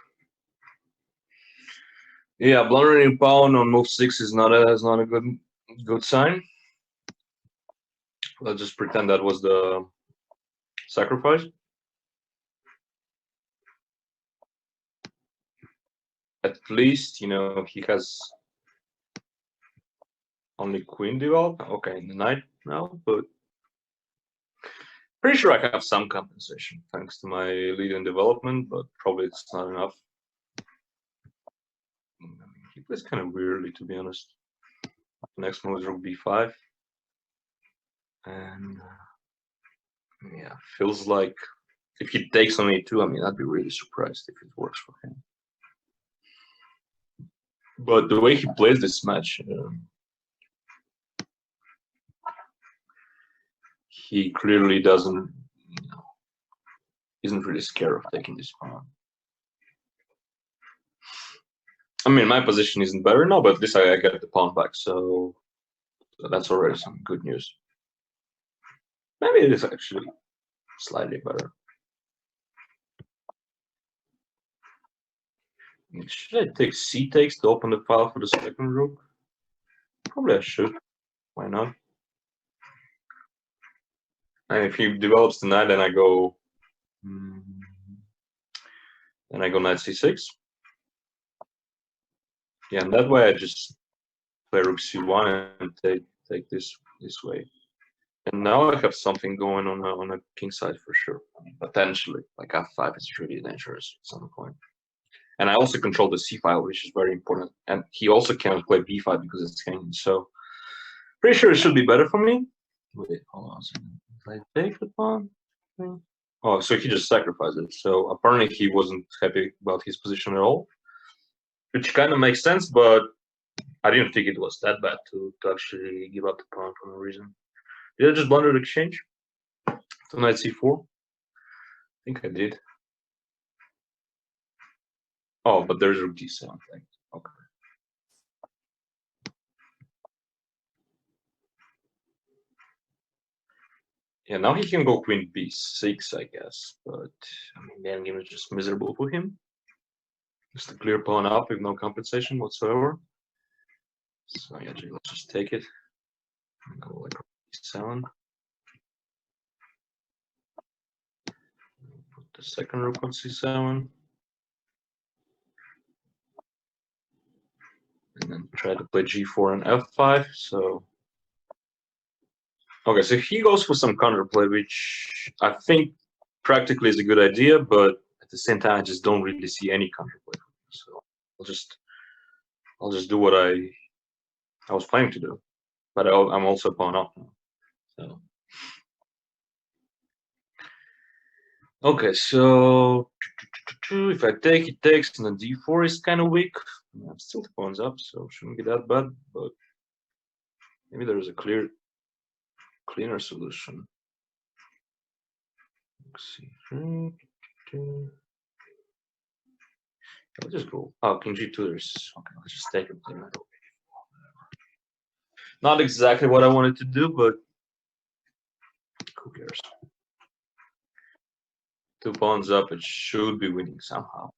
Yeah, blundering pawn on move 6 is not a good sign. Let's just pretend that was the sacrifice. At least, he has only queen develop. Okay, the knight now, but pretty sure I have some compensation thanks to my lead in development, but probably it's not enough. I mean, he plays kind of weirdly, to be honest. Next move is rook b5. And yeah, feels like if he takes on a2, I mean, I'd be really surprised if it works for him. But the way he plays this match, he clearly isn't really scared of taking this pawn. I mean, my position isn't better now, but at least I get the pawn back, so that's already some good news. Maybe it is actually slightly better. Should I take c takes to open the file for the second rook? Probably I should. Why not? And if he develops the knight, then I go knight c6. Yeah, and that way I just play rook c1 and take this way. And now I have something going on a king side for sure. I mean, potentially, like f5 is really dangerous at some point. And I also control the c file, which is very important. And he also cannot play b5 because it's hanging. So pretty sure it should be better for me. Wait, hold on a second. If I take the pawn. Oh, so he just sacrificed it. So apparently he wasn't happy about his position at all, which kind of makes sense, but I didn't think it was that bad to actually give up the pawn for no reason. Did I just blunder the exchange to knight c4? I think I did. Oh, but there's rook d7. Okay. Yeah, now he can go queen b6, I guess. But I mean, the endgame is just miserable for him. Just a clear pawn up with no compensation whatsoever. So yeah, let's just take it. Go like b7. Put the second rook on c7. And then try to play g4 and f5. So okay, so he goes for some counterplay, which I think practically is a good idea, but at the same time, I just don't really see any counterplay. So I'll just do what I was planning to do, but I'm also pawn up now. So okay, so if I take, it takes, and then d4 is kind of weak. I'm still the pawns up, so shouldn't be that bad. But maybe there is a cleaner solution. Let's see. I'll just go. Oh, king g2. Okay. Let's just take it. Not exactly what I wanted to do, but who cares? 2 pawns up, it should be winning somehow.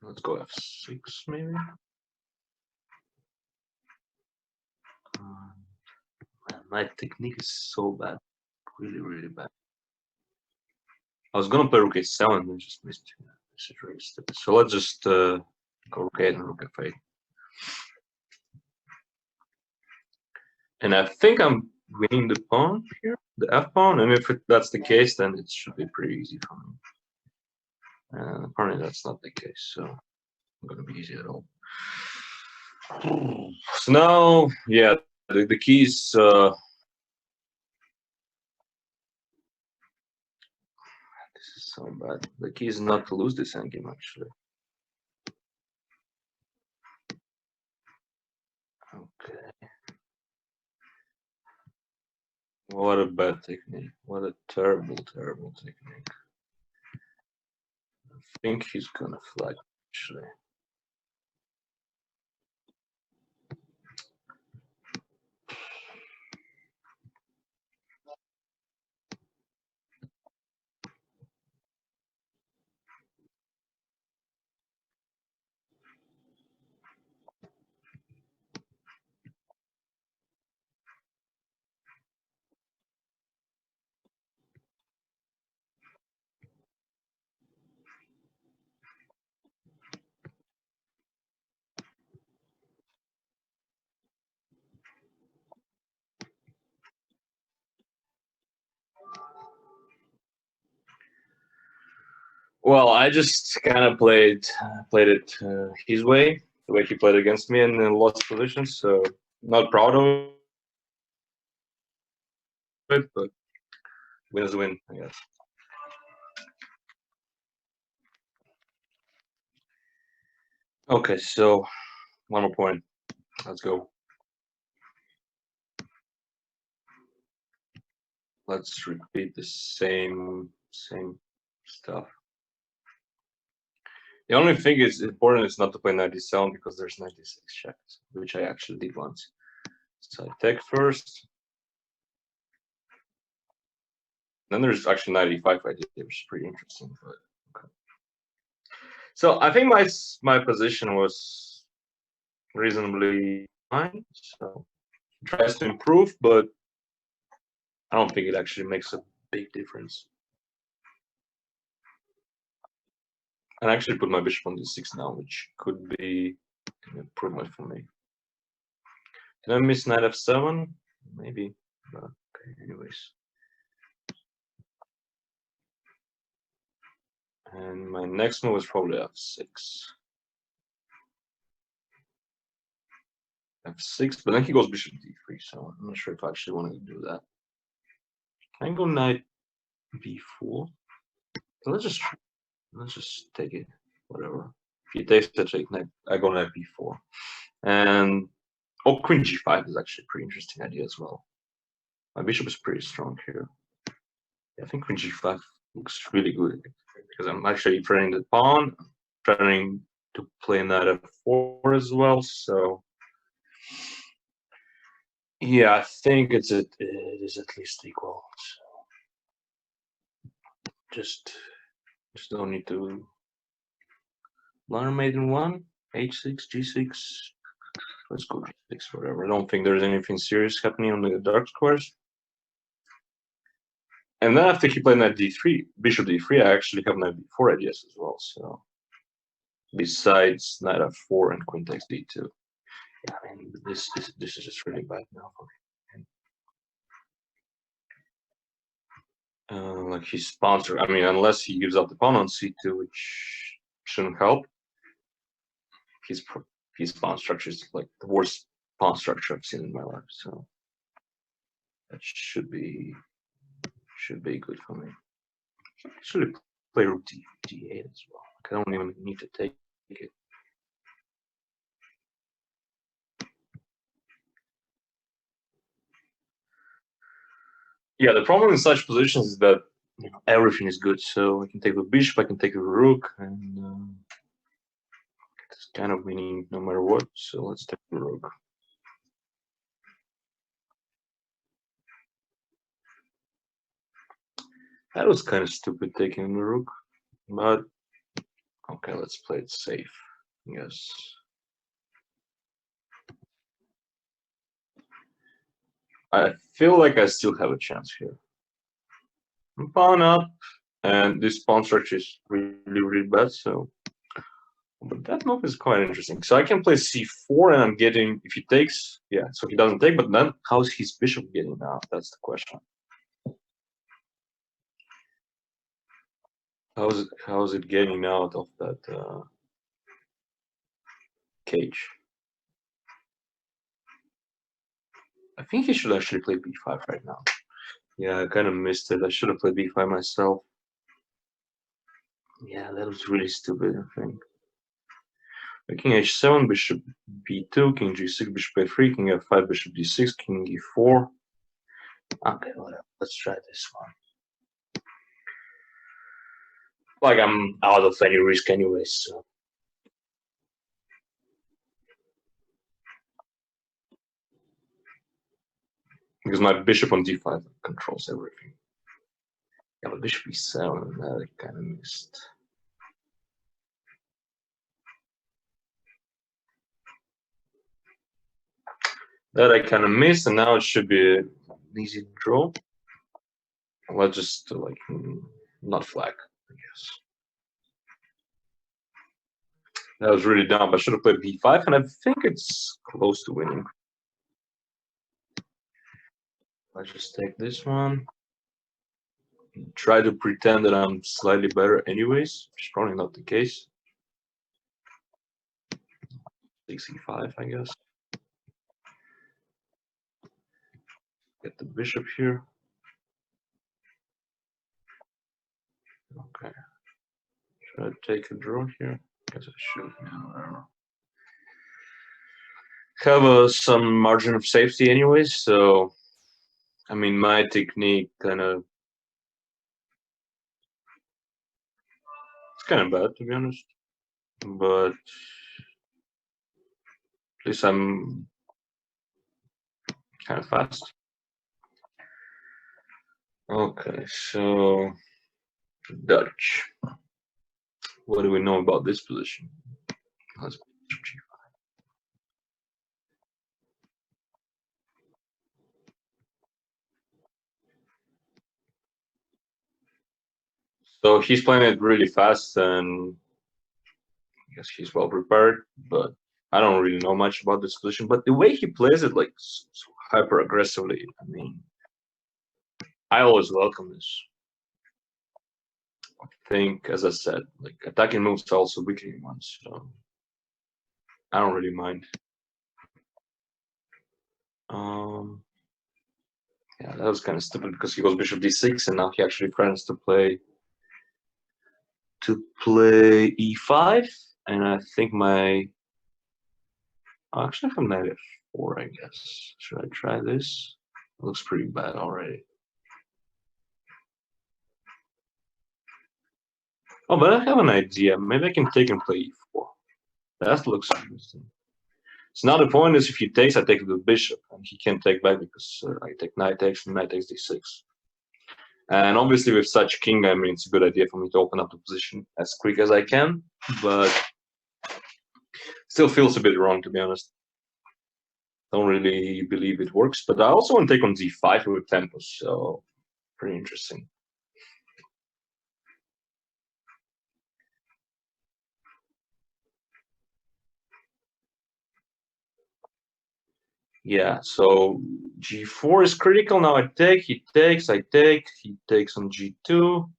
Let's go f6 maybe. My technique is so bad, really bad. I was gonna play rook a7 and just missed. This is really stupid. So let's just go rook a8 and rook f8. And I think I'm winning the pawn here, the f pawn. And if that's the case, then it should be pretty easy for me. And apparently that's not the case, so not gonna be easy at all. So now, yeah, the key is this is so bad. The key is not to lose this endgame actually. Okay. What a bad technique. What a terrible technique. I think he's gonna flag actually. Well, I just kind of played it his way, the way he played against me, and then lost position. So not proud of it, but win is a win, I guess. Okay, so one more point. Let's go. Let's repeat the same stuff. The only thing is important is not to play 97 because there's 96 checks, which I actually did once. So I take first. Then there's actually 95 I did, which is pretty interesting. But okay. So I think my position was reasonably fine. So it tries to improve, but I don't think it actually makes a big difference. And I actually put my bishop on d6 now, which could be an improvement for me. Did I miss knight f7? Maybe. But okay, anyways. And my next move is probably f6. f6, but then he goes bishop d3, so I'm not sure if I actually want to do that. Can I go knight b4? Let's just take it, whatever. If he takes the check, I go knight b4. And queen g5 is actually a pretty interesting idea as well. My bishop is pretty strong here. Yeah, I think queen g5 looks really good because I'm actually threatening the pawn, threatening to play knight f4 as well. So yeah, I think it is at least equal. So just don't need to blunder mate in one, h6, g6. Let's go g6, whatever. I don't think there's anything serious happening on the dark squares. And then after he played knight d3, bishop d3, I actually have knight b4 ideas as well. So besides knight f4 and queen takes d2. Yeah, I mean this is just really bad now for me. Like he's sponsored. I mean, unless he gives up the pawn on c2, which shouldn't help. His pawn structure is like the worst pawn structure I've seen in my life. So that should be good for me. Should play rook d8 as well. Like, I don't even need to take it. Yeah, the problem in such positions is that everything is good. So I can take the bishop, I can take the rook, and It's kind of winning no matter what, so let's take the rook. That was kind of stupid taking the rook, but okay, let's play it safe. Yes. I feel like I still have a chance here. Pawn up, and this pawn structure is really, really bad, so. But that move is quite interesting. So I can play c4, and I'm getting, if he takes, yeah, so he doesn't take, but then how's his bishop getting out? That's the question. How's it getting out of that cage? I think he should actually play b5 right now. Yeah, I kind of missed it. I should have played b5 myself. Yeah, that was really stupid, I think. King h7, bishop b2, king g6, bishop a3, king f5, bishop d6, king e4. Okay, whatever. Let's try this one. Like I'm out of any risk anyway, so. Because my bishop on d5 controls everything. Yeah, but bishop e7, that I kind of missed. That I kind of missed, and now it should be an easy draw. Let's just like not flag, I guess. That was really dumb. I should have played b5, and I think it's close to winning. Let's just take this one. Try to pretend that I'm slightly better anyways, which is probably not the case. 65, I guess. Get the bishop here. Okay. Should I take a draw here? Guess I should. No, I don't know. Have some margin of safety anyways, so I mean my technique kind of it's kind of bad to be honest, but at least I'm kind of fast. Okay, so Dutch. What do we know about this position? Let's So he's playing it really fast, and I guess he's well prepared. But I don't really know much about this position. But the way he plays it, like so hyper aggressively, I mean, I always welcome this. I think, as I said, like attacking moves are also weakening ones, so I don't really mind. Yeah, that was kind of stupid because he goes bishop d6, and now he actually plans to play e5, and I think I actually have knight f4, I guess. Should I try this? It looks pretty bad already. Oh, but I have an idea. Maybe I can take and play e4. That looks interesting. So now the point is, if he takes, I take the bishop, and he can't take back because I take knight takes and knight takes d6. And obviously, with such king, I mean, it's a good idea for me to open up the position as quick as I can, but still feels a bit wrong, to be honest. Don't really believe it works, but I also want to take on d5 with tempos, so pretty interesting. Yeah, so g4 is critical. Now I take, he takes, I take, he takes on g2.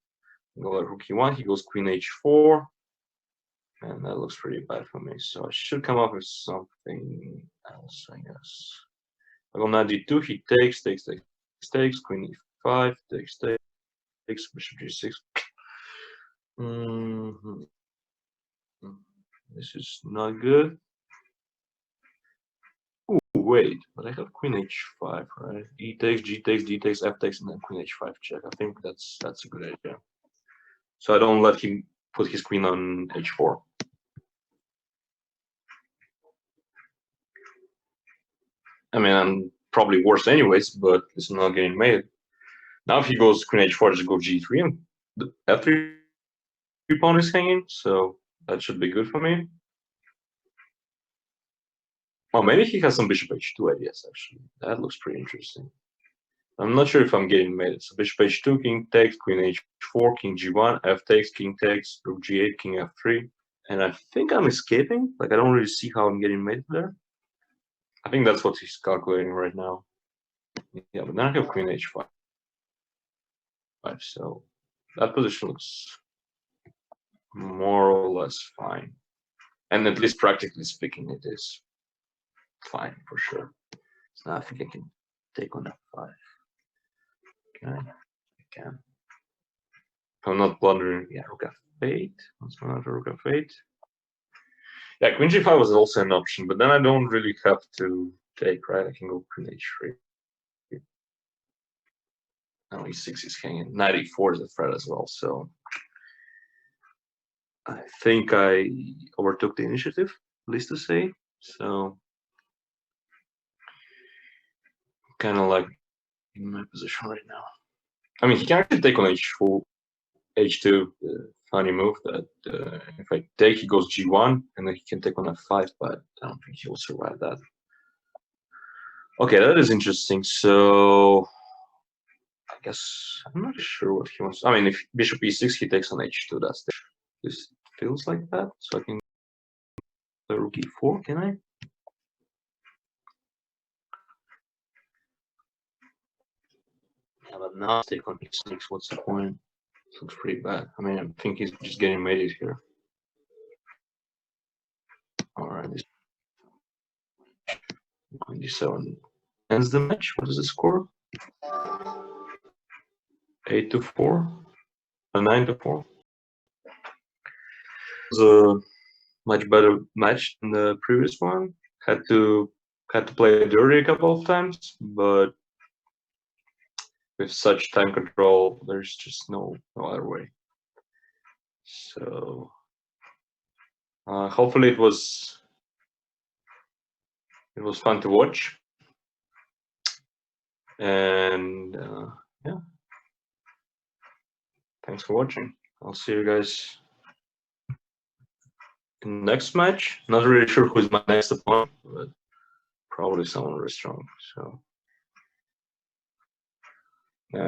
Go at rook e1, he goes queen h4. And that looks pretty bad for me. So I should come up with something else, I guess. I go knight d2, he takes, queen e5, takes, bishop g6. This is not good. Ooh, wait, but I have queen h5, right? E takes, g takes, d takes, f takes, and then queen h5 check. I think that's a good idea. So I don't let him put his queen on h4. I mean, I'm probably worse anyways, but it's not getting made. Now if he goes queen h4, just go g3, and the f3 pawn is hanging, so that should be good for me. Well, maybe he has some bishop h2 ideas, actually. That looks pretty interesting. I'm not sure if I'm getting made. So bishop h2, king takes, queen h4, king g1, f takes, king takes, rook g8, king f3. And I think I'm escaping. Like, I don't really see how I'm getting made there. I think that's what he's calculating right now. Yeah, but then I have queen h5. So that position looks more or less fine. And at least practically speaking, it is fine for sure. So now I think I can take on f5. Okay, I can. If I'm not blundering, yeah, rook f8. What's another rook f8? Yeah, queen g5 was also an option, but then I don't really have to take, right? I can go queen h3. Now e6 is hanging. Knight e4 is a threat as well, so I think I overtook the initiative, at least to say. So kind of like in my position right now. I mean, he can actually take on h4, h2, funny move that if I take, he goes g1, and then he can take on f5, but I don't think he will survive that. Okay, that is interesting. So I guess I'm not sure what he wants. I mean, if bishop e6, he takes on h2. This feels like that. So I can play rook e4. Can I? Yeah, but now take on e6. What's the point? This looks pretty bad. I mean, I think he's just getting mated here. All right, this queen d7 ends the match. What is the score? 8-4, 9-4. It was a much better match than the previous one. Had to play dirty a couple of times, but with such time control, there's just no other way. So hopefully it was fun to watch, and yeah, thanks for watching. I'll see you guys in the next match. Not really sure who's my next opponent, but probably someone really strong. So